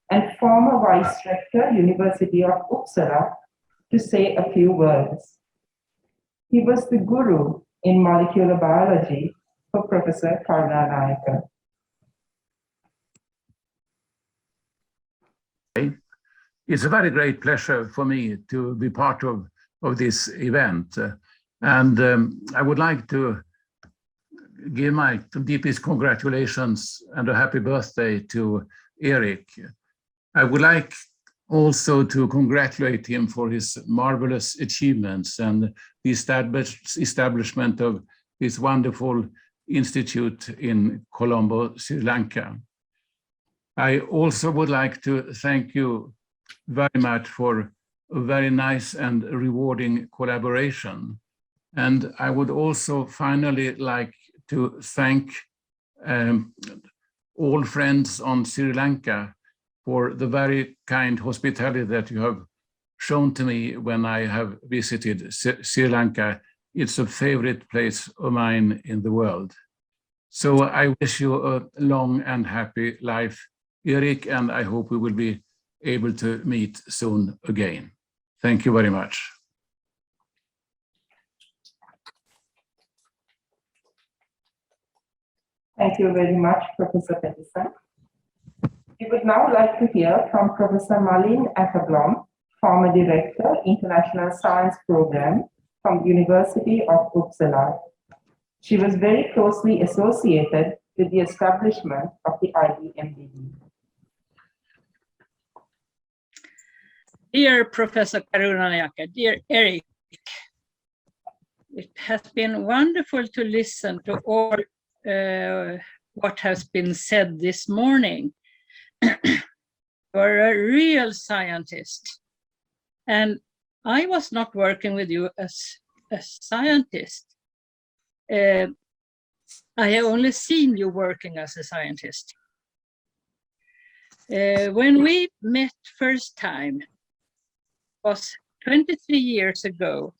and former Vice Rector, University of Uppsala, to say a few words. He was the guru in molecular biology for Professor Karunanayake. It's a very great pleasure for me to be part of this event. And I would like to give my deepest congratulations and a happy birthday to Eric. I would like also to congratulate him for his marvelous achievements and the establishment of this wonderful institute in Colombo, Sri Lanka. I also would like to thank you very much for a very nice and rewarding collaboration. And I would also finally like to thank all friends on Sri Lanka for the very kind hospitality that you have shown to me when I have visited Sri Lanka. It's a favorite place of mine in the world. So I wish you a long and happy life, Erik, and I hope we will be able to meet soon again. Thank you very much. Thank you very much, Professor Peterson. We would now like to hear from Professor Malin Ackerblom, former Director, International Science Program from the University of Uppsala. She was very closely associated with the establishment of the IBMBB. Dear Professor Karunanayake, dear Erik, it has been wonderful to listen to all what has been said this morning. You're a real scientist. And I was not working with you as a scientist. I have only seen you working as a scientist. When we met first time, was 23 years ago.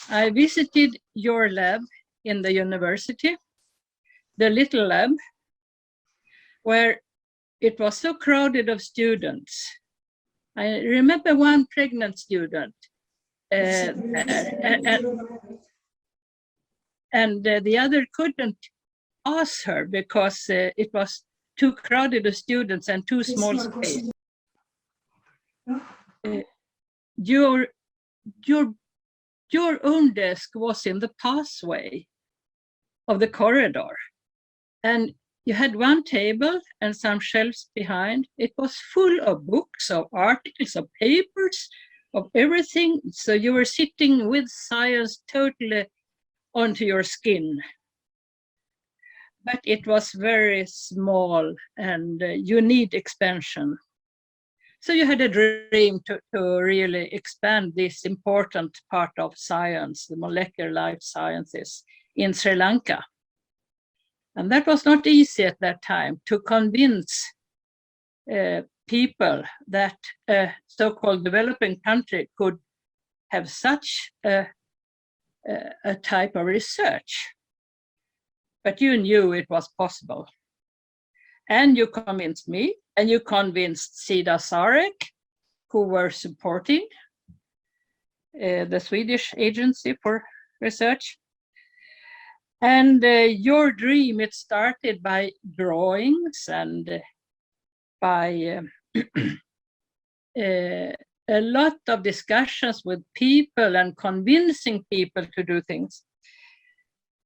I visited your lab in the university, the little lab, where it was so crowded of students. I remember one pregnant student, and the other couldn't pass her because it was too crowded of students and too small space. Your own desk was in the pathway of the corridor, and you had one table and some shelves behind. It was full of books, of articles, of papers, of everything. So you were sitting with science totally onto your skin. But it was very small and you need expansion. So you had a dream to really expand this important part of science, the molecular life sciences in Sri Lanka. And that was not easy at that time to convince people that a so-called developing country could have such a type of research. But you knew it was possible. And you convinced me, and you convinced Sida Sarek, who were supporting the Swedish Agency for Research. And your dream, it started by drawings and by a lot of discussions with people and convincing people to do things.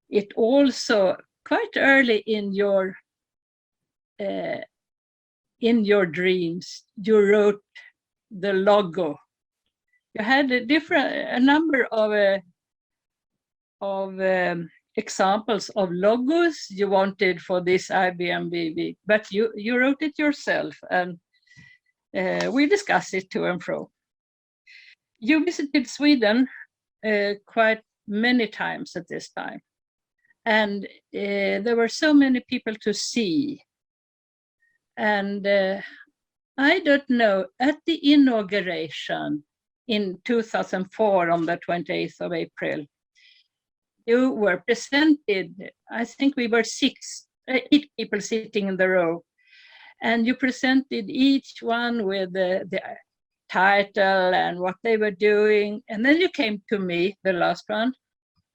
It also, quite early in your dreams, you wrote the logo. You had a number of examples of logos you wanted for this IBMBB, but you wrote it yourself, and we discussed it to and fro. You visited Sweden quite many times at this time, and there were so many people to see. And I don't know, at the inauguration in 2004 on the 28th of April, you were presented, I think we were 8 people sitting in the row, and you presented each one with the title and what they were doing. And then you came to me, the last one,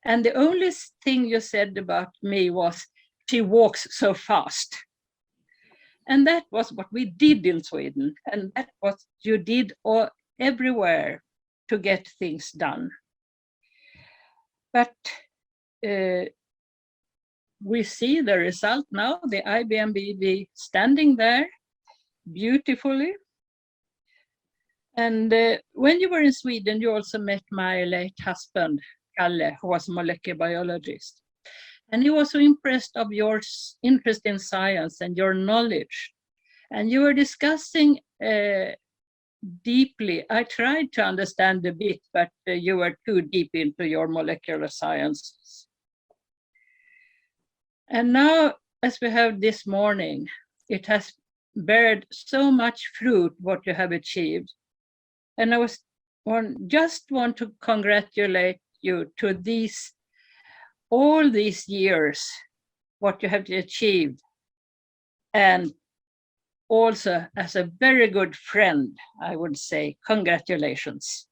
and the only thing you said about me was, she walks so fast. And that was what we did in Sweden, and that was you did everywhere to get things done. But we see the result now, the IBMBB standing there beautifully. And when you were in Sweden, you also met my late husband, Kalle, who was a molecular biologist. And he was so impressed of your interest in science and your knowledge. And you were discussing deeply. I tried to understand a bit, but you were too deep into your molecular sciences. And now as we have this morning, it has bared so much fruit what you have achieved. And I just want to congratulate you to all these years, what you have achieved. And also as a very good friend, I would say, congratulations.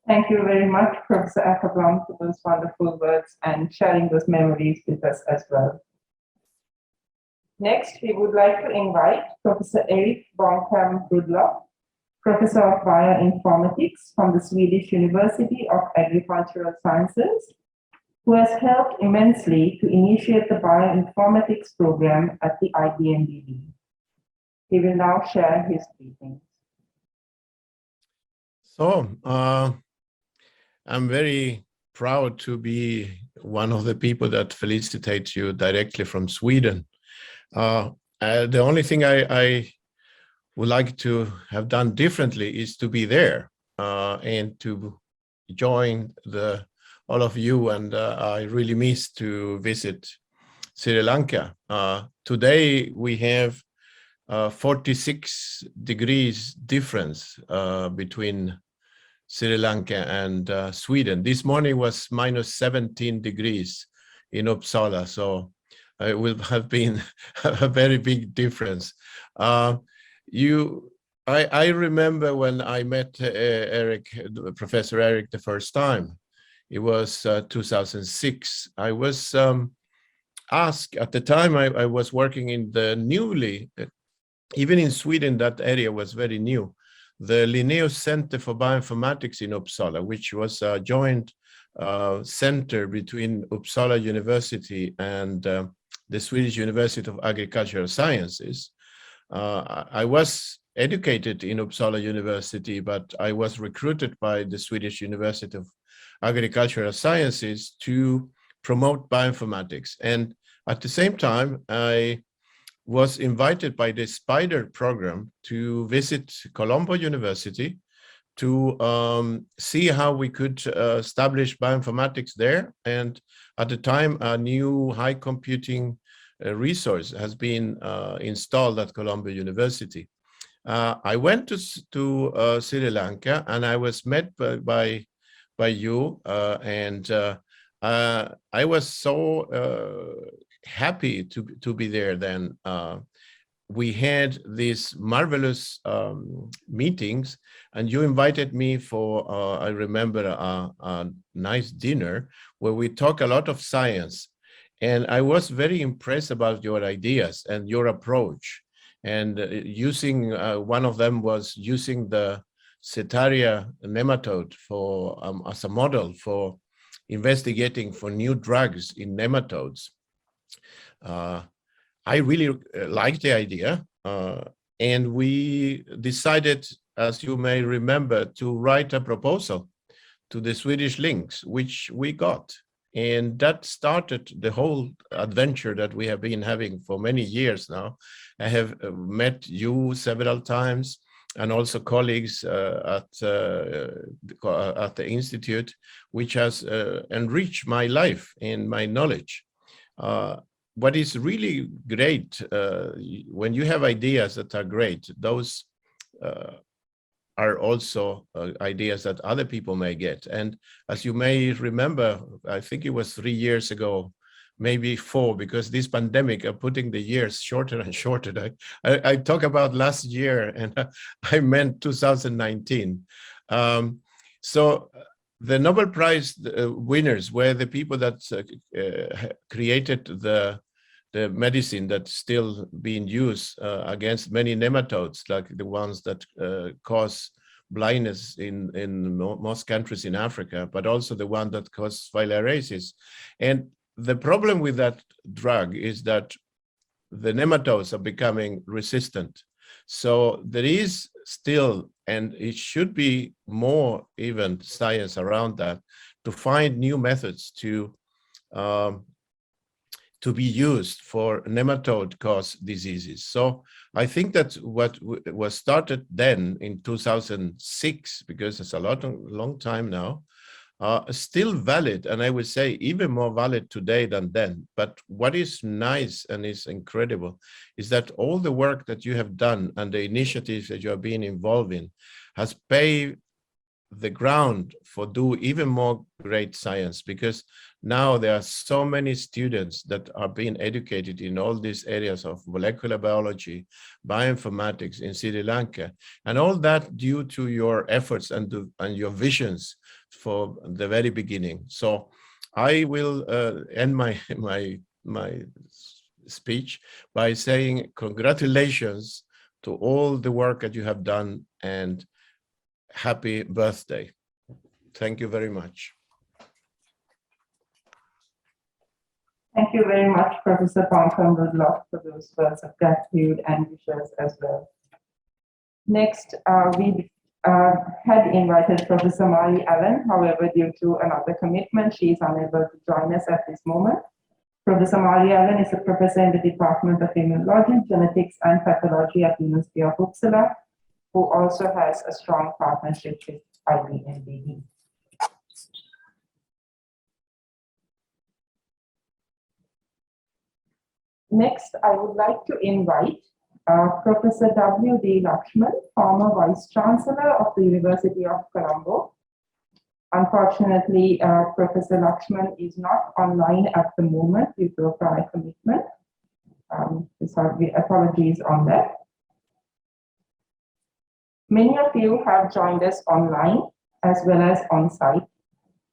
Thank you very much, Professor Ackerblom, for those wonderful words and sharing those memories with us as well. Next, we would like to invite Professor Erik Bonkamp Rudloff, Professor of Bioinformatics from the Swedish University of Agricultural Sciences, who has helped immensely to initiate the bioinformatics program at the IBMBB. He will now share his briefing. So, I'm very proud to be one of the people that felicitate you directly from Sweden. The only thing I would like to have done differently is to be there and to join all of you, and I really miss to visit Sri Lanka. Today we have 46 degrees difference between Sri Lanka and Sweden. This morning was minus 17 degrees in Uppsala, so it will have been a very big difference. I remember when I met Professor Erik the first time. It was 2006. I was asked at the time, I was working in the newly, even in Sweden, that area was very new, the Linnaeus Center for Bioinformatics in Uppsala, which was a joint center between Uppsala University and the Swedish University of Agricultural Sciences. I was educated in Uppsala University, but I was recruited by the Swedish University of Agricultural Sciences to promote bioinformatics. And at the same time, I was invited by the SPIDER program to visit Colombo University to see how we could establish bioinformatics there. And at the time, a new high computing resource has been installed at Colombo University. I went to Sri Lanka, and I was met by you, and I was so happy to be there then. We had these marvelous meetings, and you invited me for, I remember, a nice dinner where we talk a lot of science. And I was very impressed about your ideas and your approach. And using, one of them was using the Setaria nematode for as a model for investigating for new drugs in nematodes. I really liked the idea, and we decided, as you may remember, to write a proposal to the Swedish links, which we got. And that started the whole adventure that we have been having for many years now. I have met you several times, and also colleagues at the Institute, which has enriched my life and my knowledge. What is really great, when you have ideas that are great, those are also ideas that other people may get. And as you may remember, I think it was 3 years ago, maybe 4, because this pandemic are putting the years shorter and shorter. I talk about last year, and I meant 2019. So the Nobel Prize winners were the people that created the medicine that's still being used against many nematodes, like the ones that cause blindness in most countries in Africa, but also the one that causes filariasis. And the problem with that drug is that the nematodes are becoming resistant. So there is still, and it should be more even science around that, to find new methods to be used for nematode-caused diseases. So I think that what was started then in 2006, because it's a long time now, are still valid, and I would say even more valid today than then. But what is nice and is incredible is that all the work that you have done and the initiatives that you have been involved in has paved the ground for do even more great science, because now there are so many students that are being educated in all these areas of molecular biology, bioinformatics in Sri Lanka, and all that due to your efforts and your visions for the very beginning. So I will end my speech by saying congratulations to all the work that you have done, and happy birthday. Thank you very much. Thank you very much, Professor Pompom Rudloff, for those words of gratitude and wishes as well. Next, we had invited Professor Mari Allen. However, due to another commitment, she is unable to join us at this moment. Professor Mari Allen is a professor in the Department of Immunology, Genetics and Pathology at the University of Uppsala, who also has a strong partnership with IBMBB. Next, I would like to invite Professor W.D. Lakshman, former Vice Chancellor of the University of Colombo. Unfortunately, Professor Lakshman is not online at the moment due to a prior commitment. Sorry, apologies on that. Many of you have joined us online as well as on site,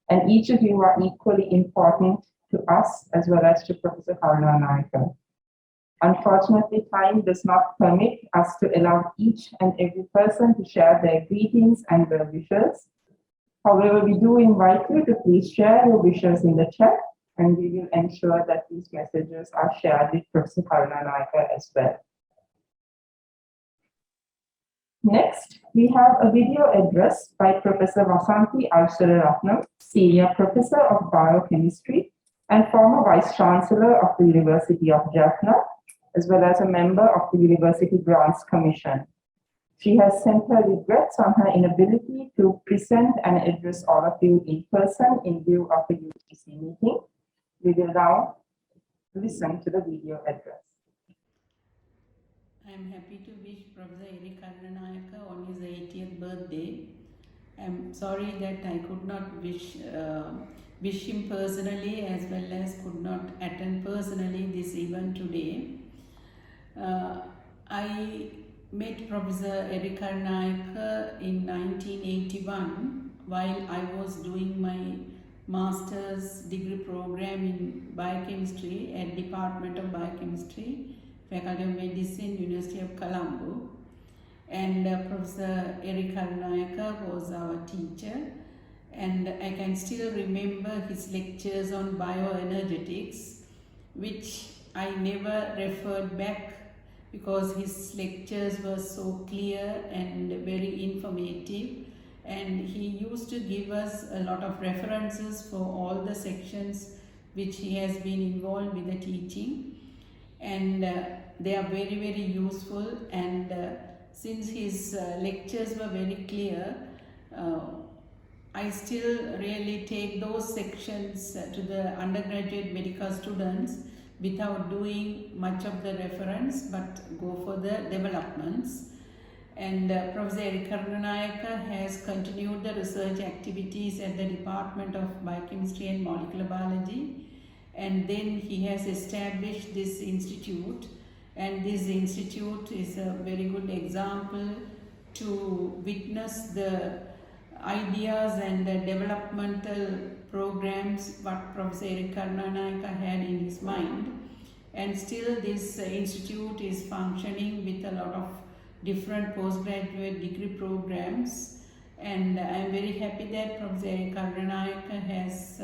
and each of you are equally important to us as well as to Professor Karunanayake. Unfortunately, time does not permit us to allow each and every person to share their greetings and well wishes. However, we do invite you to please share your wishes in the chat, and we will ensure that these messages are shared with Professor Karunanayake as well. Next, we have a video address by Professor Vasanthi Aishwararatnam, Senior Professor of Biochemistry and former Vice Chancellor of the University of Jaffna, as well as a member of the University Grants Commission. She has sent her regrets on her inability to present and address all of you in person in view of the UGC meeting. We will now listen to the video address. I am happy to wish Professor Eric Karunanayake on his 80th birthday. I am sorry that I could not wish him personally, as well as could not attend personally this event today. I met Professor Eric Karunanayake in 1981 while I was doing my master's degree program in biochemistry at Department of Biochemistry, Faculty of Medicine, University of Colombo. And Professor Eric Karunanayake was our teacher, and I can still remember his lectures on bioenergetics, which I never referred back because his lectures were so clear and very informative, and he used to give us a lot of references for all the sections which he has been involved with the teaching, and they are very, very useful. And since his lectures were very clear, I still really take those sections to the undergraduate medical students without doing much of the reference, but go for the developments. And Professor Eric Karunanayake has continued the research activities at the Department of Biochemistry and Molecular Biology, and then he has established this institute, and this institute is a very good example to witness the ideas and the developmental programs what Professor Eric Karunanayake had in his mind. And still this institute is functioning with a lot of different postgraduate degree programs, and I am very happy that Professor Eric Karunanayake has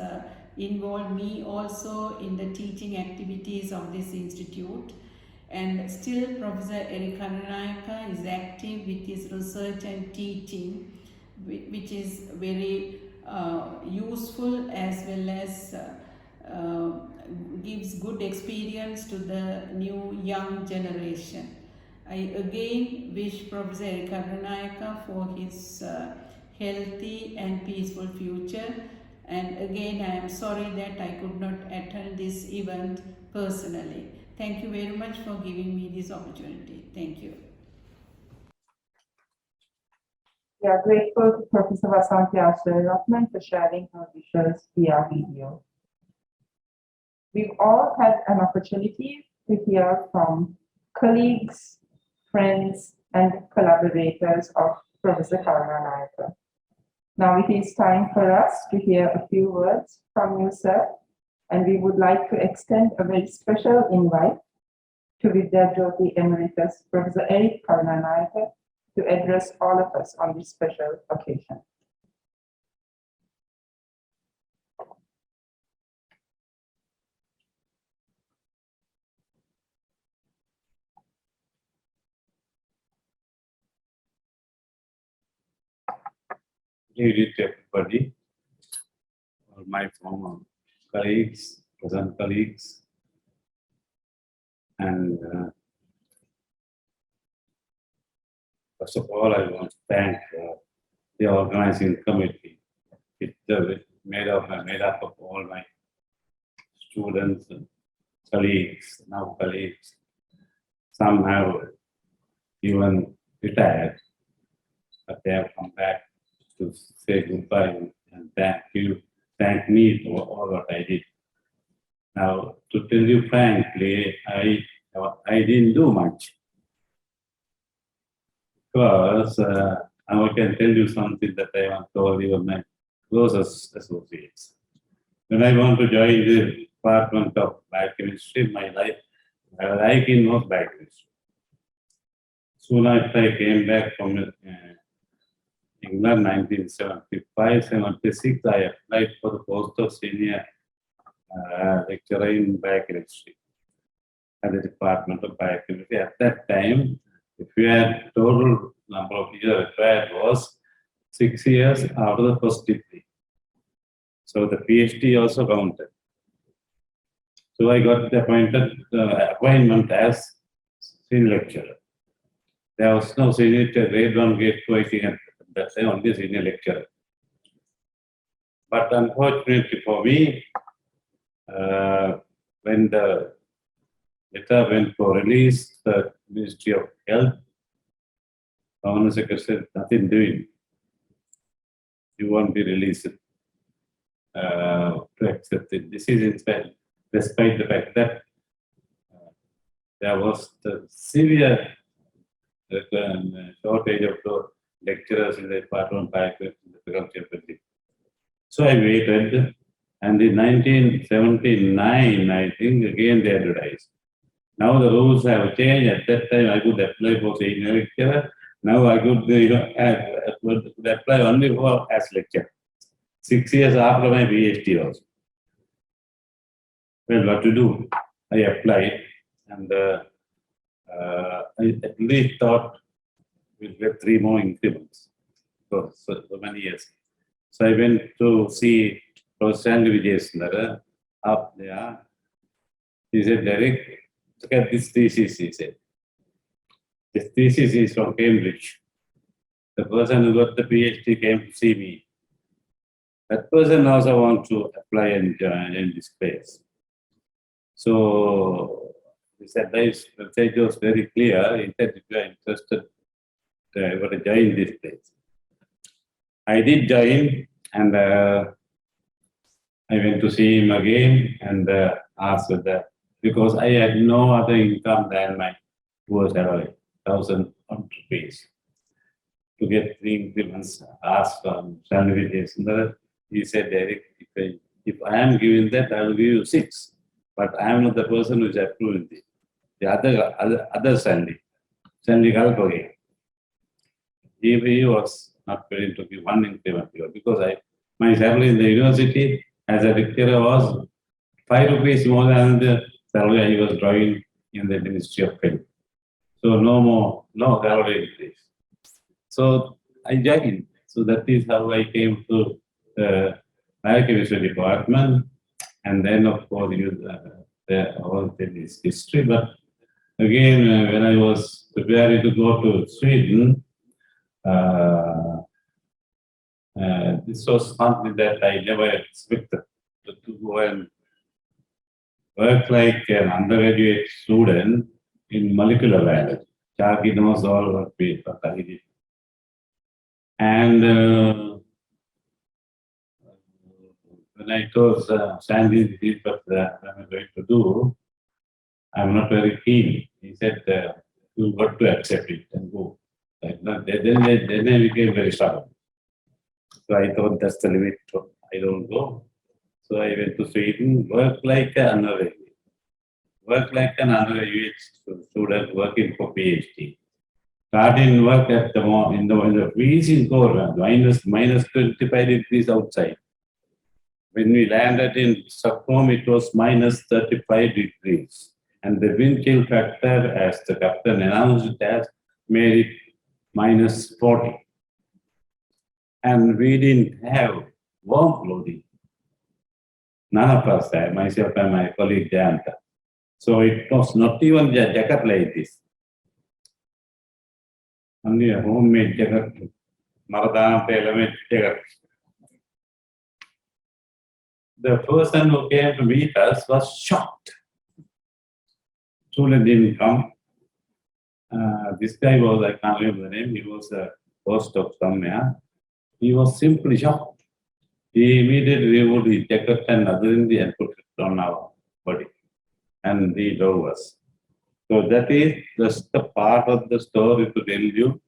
involved me also in the teaching activities of this institute. And still Professor Eric Karunanayake is active with his research and teaching, which is very useful, as well as gives good experience to the new young generation. I again wish Professor Eric Karunanayake for his healthy and peaceful future, And again, I am sorry that I could not attend this event personally. Thank you very much for giving me this opportunity. Thank you. We are grateful to Professor Vasanthi Ashwarathman for sharing her visuals via video. We've all had an opportunity to hear from colleagues, friends, and collaborators of Professor Karunanayake. Now it is time for us to hear a few words from you, sir, and we would like to extend a very special invite to Vidya Jyothi Emeritus, Professor Eric Karunanayake, to address all of us on this special occasion. Good evening to everybody, all my former colleagues, present colleagues, and first of all, I want to thank the organizing committee. It's made up of all my students, and colleagues, now colleagues. Some have even retired, but they have come back to say goodbye and thank me for all what I did. Now, to tell you frankly, I didn't do much. Because I can tell you something that I want to tell even my closest associates. When I want to join the Department of Biochemistry, my life, liking was biochemistry. Soon after I came back from England, 1975-76, I applied for the post of senior lecturer in biochemistry at the Department of Biochemistry. At that time, if you had total number of years required was 6 years after the first degree. So the PhD also counted. So I got the appointment as senior lecturer. There was no senior grade 1, grade 2, I think at that time, only senior lecturer. But unfortunately for me, when the letter went for release, the Ministry of Health, Governor Secretary said, nothing doing. You won't be released to accept it. This is in fact, despite the fact that there was the severe shortage of lecturers in the Department of Biochemistry in the Faculty of Physics. So I waited, and in 1979, I think, again they advertised. Now the rules have changed. At that time, I could apply for senior lecturer. Now I could apply only for as lecturer. 6 years after my PhD also. Well, what to do? I applied, and I at least thought we'll get 3 more increments. So many years. So I went to see Professor Vidya up there. He said, Derek, look at this thesis, he said. This thesis is from Cambridge. The person who got the PhD came to see me. That person also wants to apply and join in this place. So he said, the website was very clear. He said, if you are interested, you got to join this place. I did join, and I went to see him again and asked that because I had no other income than my poor salary, 1,000 rupees. To get 3 increments, asked from salary. He said, Derek, if I am giving that, I will give you 6. But I am not the person who is approving this. The other Sandy Galpage, he was not willing to give 1 increment because my salary in the university as a lecturer was 5 rupees more than the salary I was drawing in the Ministry of Health. So no salary increase. So I joined. So that is how I came to the biochemistry department. And then, of course, all this history. But again, when I was preparing to go to Sweden, This was something that I never expected to go and work like an undergraduate student in molecular biology. Chaki knows all what I did. And when I told Sandy this is what I'm going to do, I'm not very keen. He said, you've got to accept it and go. Then I became very stubborn. So I thought that's the limit. I don't go. So I went to Sweden, work like an undergraduate. Work like an undergraduate student working for PhD. Starting work at in the freezing cold, minus 25 degrees outside. When we landed in Stockholm, it was minus 35 degrees. And the wind chill factor, as the captain announced it as, made it minus 40. And we didn't have warm clothing. None of us had, myself and my colleague Jayanta. So it was not even a jacket like this. Only a homemade jacket, Maradana tailor-made jacket. The person who came to meet us was shocked. Student didn't come. This guy was, I can't remember the name, he was a postdoc somewhere. He was simply shocked. He immediately removed his jacket and other than and put it on our body. And he drove us. So that is just a part of the story to tell you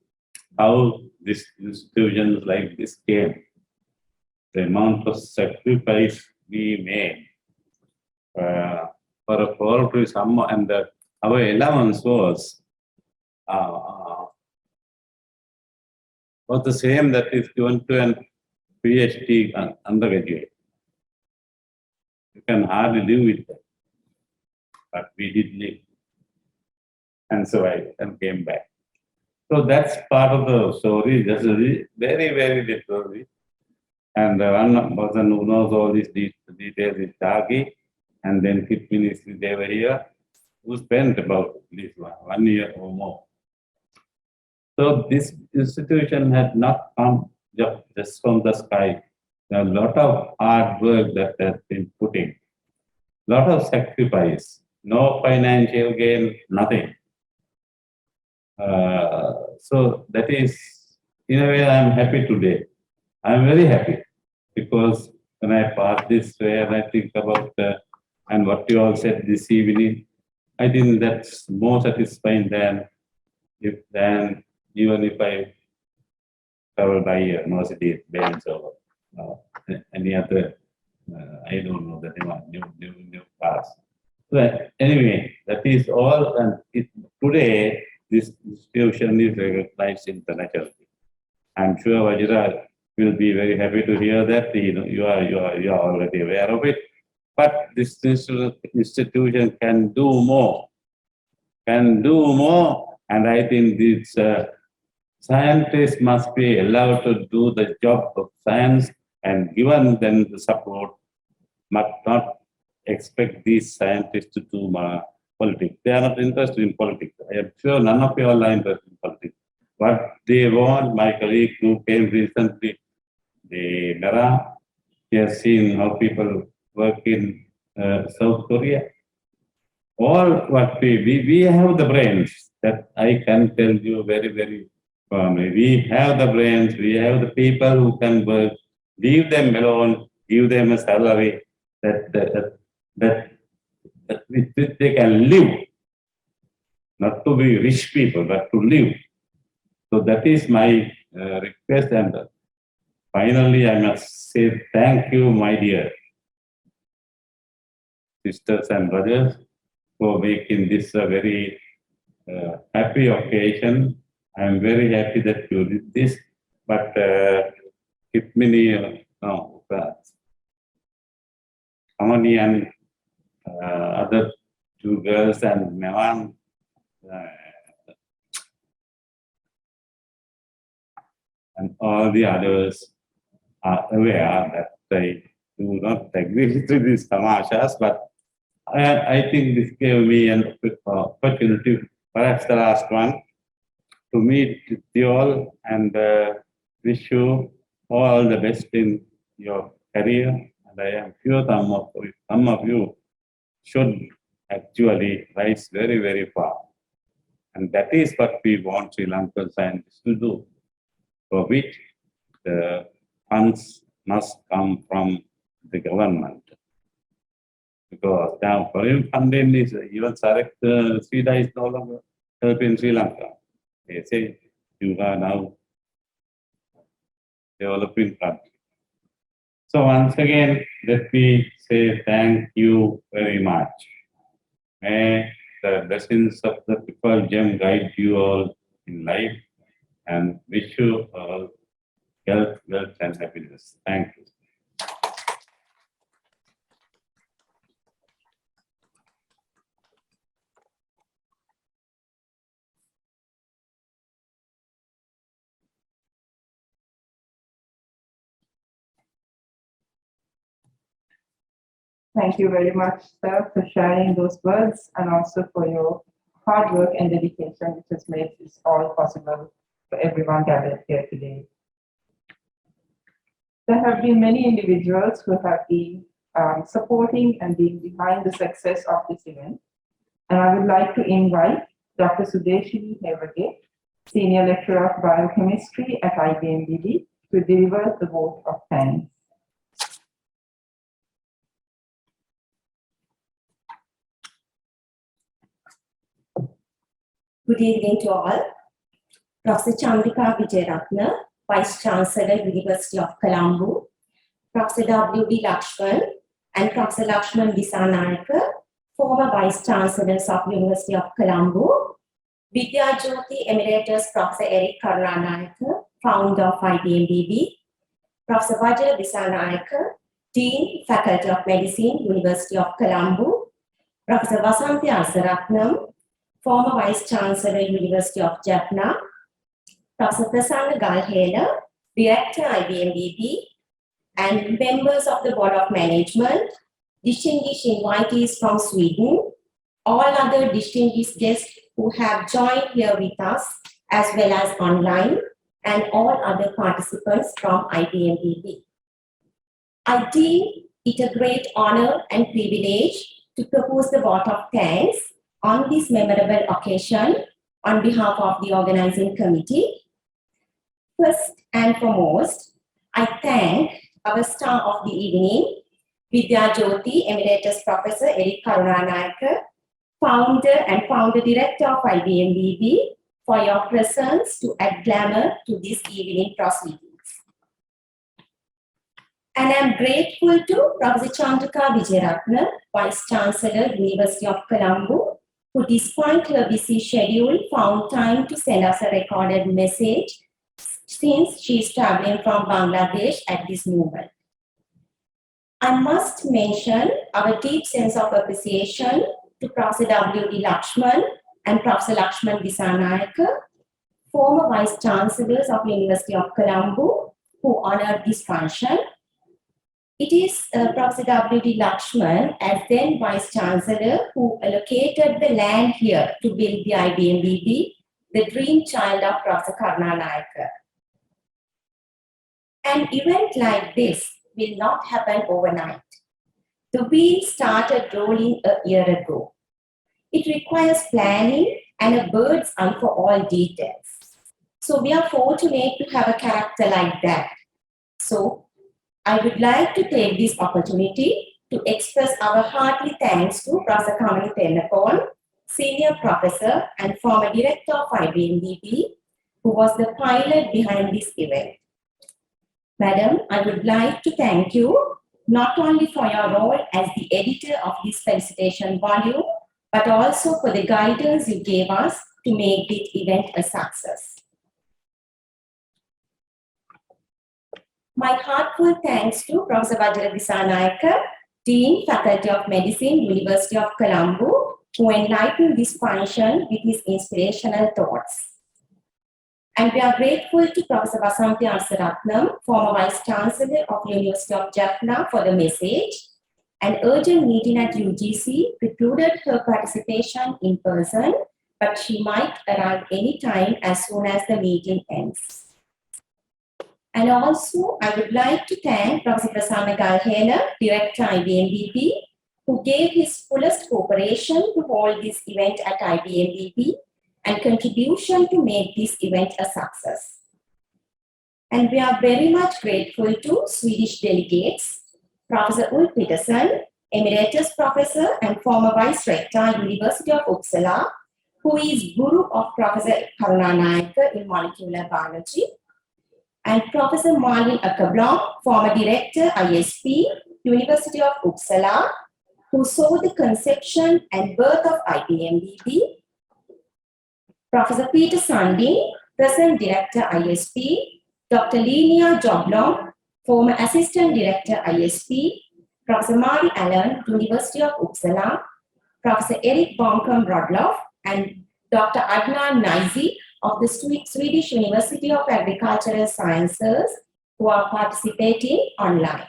how these institutions like this came. The amount of sacrifice we made for a poultry summer, and our allowance was the same that is given to an PhD undergraduate. You can hardly live with that. But we did live. And so I came back. So that's part of the story, just a very, very little story. And one person who knows all these details is Taki, and then 5 minutes they were here, who spent about at least 1 year or more. So this institution had not come just from the sky. There are a lot of hard work that has been put in, a lot of sacrifice, no financial gain, nothing. So that is, in a way, I'm happy today. I'm very happy because when I pass this way and I think about and what you all said this evening, I think that's more satisfying than even if I travel by a Mercedes Benz or any other, I don't know the new cars. But anyway, that is all, and today this institution is recognized internationally. I'm sure Vajra will be very happy to hear that. You are already aware of it. But this institution can do more. And I think these scientists must be allowed to do the job of science and given them the support, but not expect these scientists to do politics. They are not interested in politics. I am sure none of you all are interested in politics. What they want, my colleague who came recently, the Mera, he has seen how people work in South Korea. All what we have the brains, that I can tell you very, very firmly. We have the brains, we have the people who can work, leave them alone, give them a salary that with which they can live. Not to be rich people, but to live. So that is my request. And finally, I must say thank you, my dear sisters and brothers, for making this a very happy occasion. I am very happy that you did this. But Kitmini, Amani and other two girls and Mewan, and all the others are aware that they do not agree to these tamashas, but I think this gave me an opportunity, perhaps the last one, to meet with you all and wish you all the best in your career, and I am sure some of you should actually rise very, very far. And that is what we want Sri Lankan scientists to do, for which the funds must come from the government. Because now foreign funding is even Sweden is no longer helping Sri Lanka. They say you are now developing country. So once again, let me say thank you very much. May the blessings of the Triple Gem guide you all in life, and wish you all health, wealth, and happiness. Thank you. Thank you very much, sir, for sharing those words and also for your hard work and dedication, which has made this all possible for everyone gathered here today. There have been many individuals who have been supporting and being behind the success of this event. And I would like to invite Dr. Sudeshini Hevage, Senior Lecturer of Biochemistry at IBMBB, to deliver the vote of thanks. Good evening to all. Professor Chandrika Vijayaratna, Vice Chancellor, University of Colombo, Professor W.D. Lakshman and Professor Lakshman Disanayake, former Vice Chancellors of University of Colombo, Vidya Jyothi, Emeritus Professor Eric Karunanayake, founder of IBMBB, Professor Vajra Disanayake, Dean, Faculty of Medicine, University of Colombo, Professor Vasanthi Asaratnam, former Vice Chancellor, University of Jaffna, Professor Prasanna Galhela, Director, IBMBB, and members of the Board of Management, distinguished invitees from Sweden, all other distinguished guests who have joined here with us, as well as online, and all other participants from IBMBB. I deem it a great honor and privilege to propose the vote of thanks on this memorable occasion on behalf of the organizing committee. First and foremost, I thank our star of the evening, Vidya Jyothi, Emeritus Professor Eric Karunanayake, founder and founder director of IBMBB, for your presence to add glamour to this evening proceedings. And I'm grateful to Professor Chandrika Vijayaratna, Vice Chancellor, University of Colombo, who despite her busy schedule found time to send us a recorded message since she is traveling from Bangladesh at this moment. I must mention our deep sense of appreciation to Professor W.D. Lakshman and Professor Lakshman Disanayake, former Vice Chancellors of University of Colombo, who honored this function. It is Professor W.D. Lakshman, as then Vice Chancellor, who allocated the land here to build the IBMBB, the dream child of Professor Karunanayake. An event like this will not happen overnight. The wheel started rolling a year ago. It requires planning and a bird's eye for all details. So we are fortunate to have a character like that. So I would like to take this opportunity to express our hearty thanks to Professor Kamini Tennapol, Senior Professor and former Director of IBMBB, who was the pilot behind this event. Madam, I would like to thank you not only for your role as the editor of this Felicitation Volume, but also for the guidance you gave us to make this event a success. My heartfelt thanks to Professor Vajra Disanayake, Dean, Faculty of Medicine, University of Colombo, who enlightened this function with his inspirational thoughts. And we are grateful to Professor Vasanthi Asaratnam, former Vice Chancellor of University of Jaffna, for the message. An urgent meeting at UGC precluded her participation in person, but she might arrive anytime as soon as the meeting ends. And also, I would like to thank Professor Prasanna Galhena, Director IBMBB, who gave his fullest cooperation to hold this event at IBMBB and contribution to make this event a success. And we are very much grateful to Swedish delegates, Professor Ulf Peterson, Emeritus Professor and former Vice Rector, University of Uppsala, who is Guru of Professor Karunanayake in molecular biology, and Professor Malin Akablom, former Director, ISP, University of Uppsala, who saw the conception and birth of IBMBB, Professor Peter Sandin, present Director, ISP, Dr. Linnea Joblom, former Assistant Director, ISP, Professor Mari Allen, University of Uppsala, Professor Erik Bonkom Rodloff, and Dr. Adnan Naizi of the Swedish University of Agricultural Sciences, who are participating online.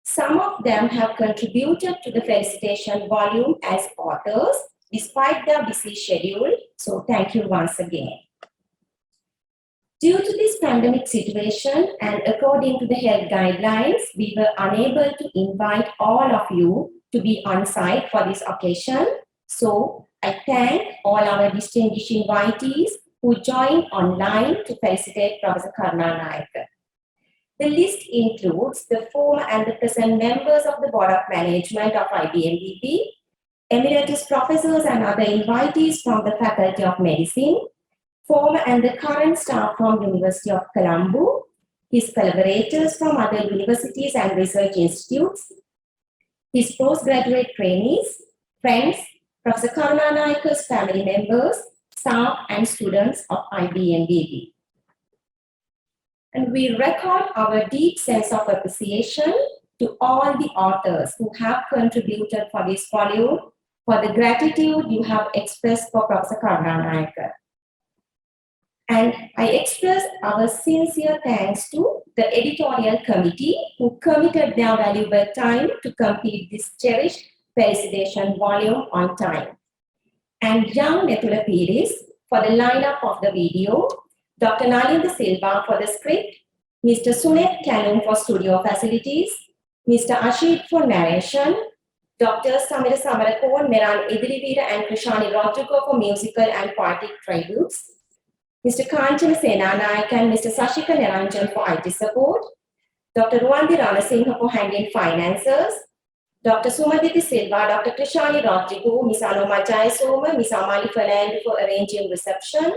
Some of them have contributed to the Felicitation Volume as authors, despite their busy schedule, so thank you once again. Due to this pandemic situation and according to the health guidelines, we were unable to invite all of you to be on site for this occasion. So I thank all our distinguished invitees who joined online to felicitate Professor Karunanayake. The list includes the former and the present members of the Board of Management of IBMBB, Emeritus professors and other invitees from the Faculty of Medicine, former and the current staff from University of Colombo, his collaborators from other universities and research institutes, his postgraduate trainees, friends, Professor Karunanayake's family members, staff and students of IBMBB. And we record our deep sense of appreciation to all the authors who have contributed for this volume, for the gratitude you have expressed for Professor Karunanayake. And I express our sincere thanks to the editorial committee who committed their valuable time to complete this cherished Felicitation Volume on time. And young Nethula Piris for the lineup of the video, Dr. Nalinda Silva for the script, Mr. Sunet Kalum for studio facilities, Mr. Ashit for narration, Dr. Samira Samarakon, Meran Idrivira and Krishani Rodrigo for musical and poetic tributes, Mr. Kanchana Senanayak and Mr. Sashika Niranjan for IT support, Dr. Ruandi Ranasinghe for handling finances, Dr. Sumaditi Silva, Dr. Krishani Rodrigo, Ms. Anoma Jayasoma, Ms. Amali Fernand for arranging reception,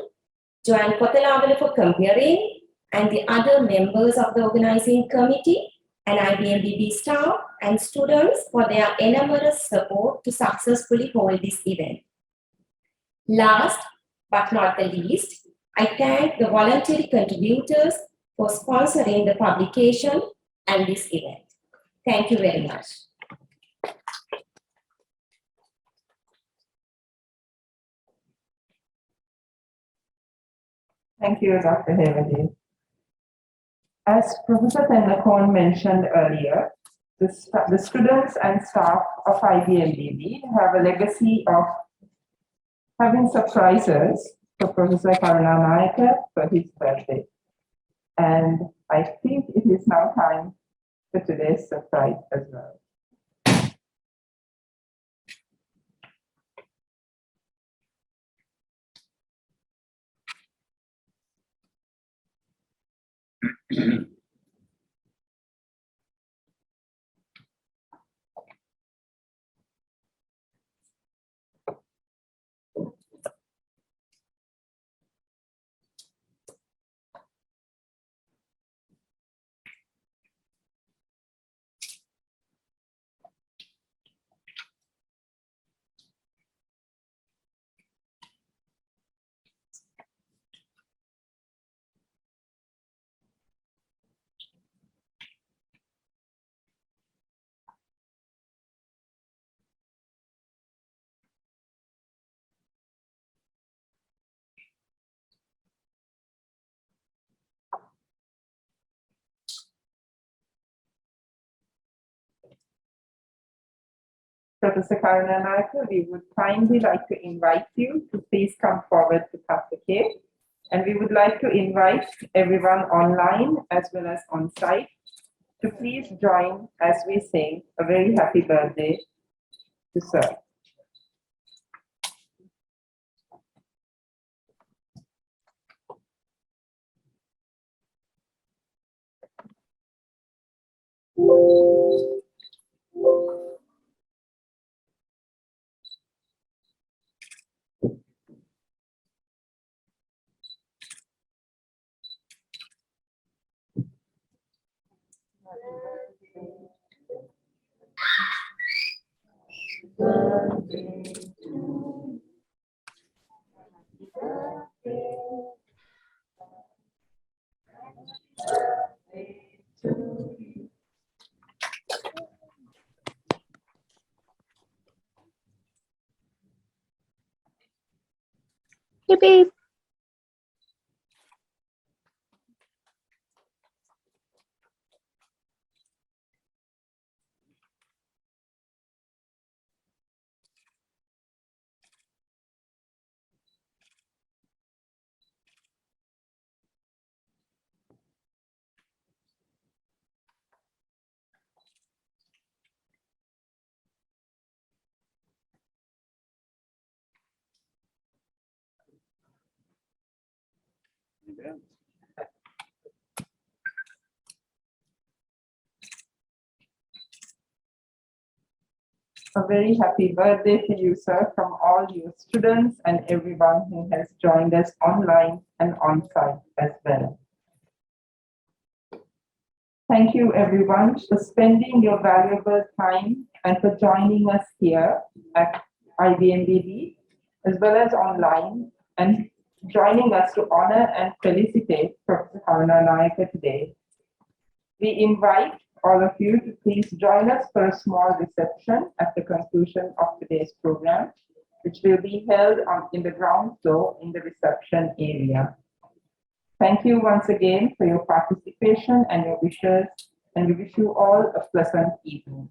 Joanne Kotalawala for comparing, and the other members of the organizing committee and IBMBB staff and students for their enormous support to successfully hold this event. Last but not the least, I thank the voluntary contributors for sponsoring the publication and this event. Thank you very much. Thank you, Dr. Hevadi. As Professor Tennakorn mentioned earlier, the students and staff of IBMBB have a legacy of having surprises for Professor Karunanayake for his birthday. And I think it is now time for today's surprise as well. Professor Karunanayake, we would kindly like to invite you to please come forward to cut the cake. And we would like to invite everyone online as well as on site to please join as we sing a very happy birthday to Sir. Yippee! A very happy birthday to you, sir, from all you students and everyone who has joined us online and on-site as well. Thank you, everyone, for spending your valuable time and for joining us here at IBMBB, as well as online, and joining us to honor and felicitate Professor Karunanayake today. We invite all of you to please join us for a small reception at the conclusion of today's program, which will be held in the ground floor in the reception area. Thank you once again for your participation and your wishes, and we wish you all a pleasant evening.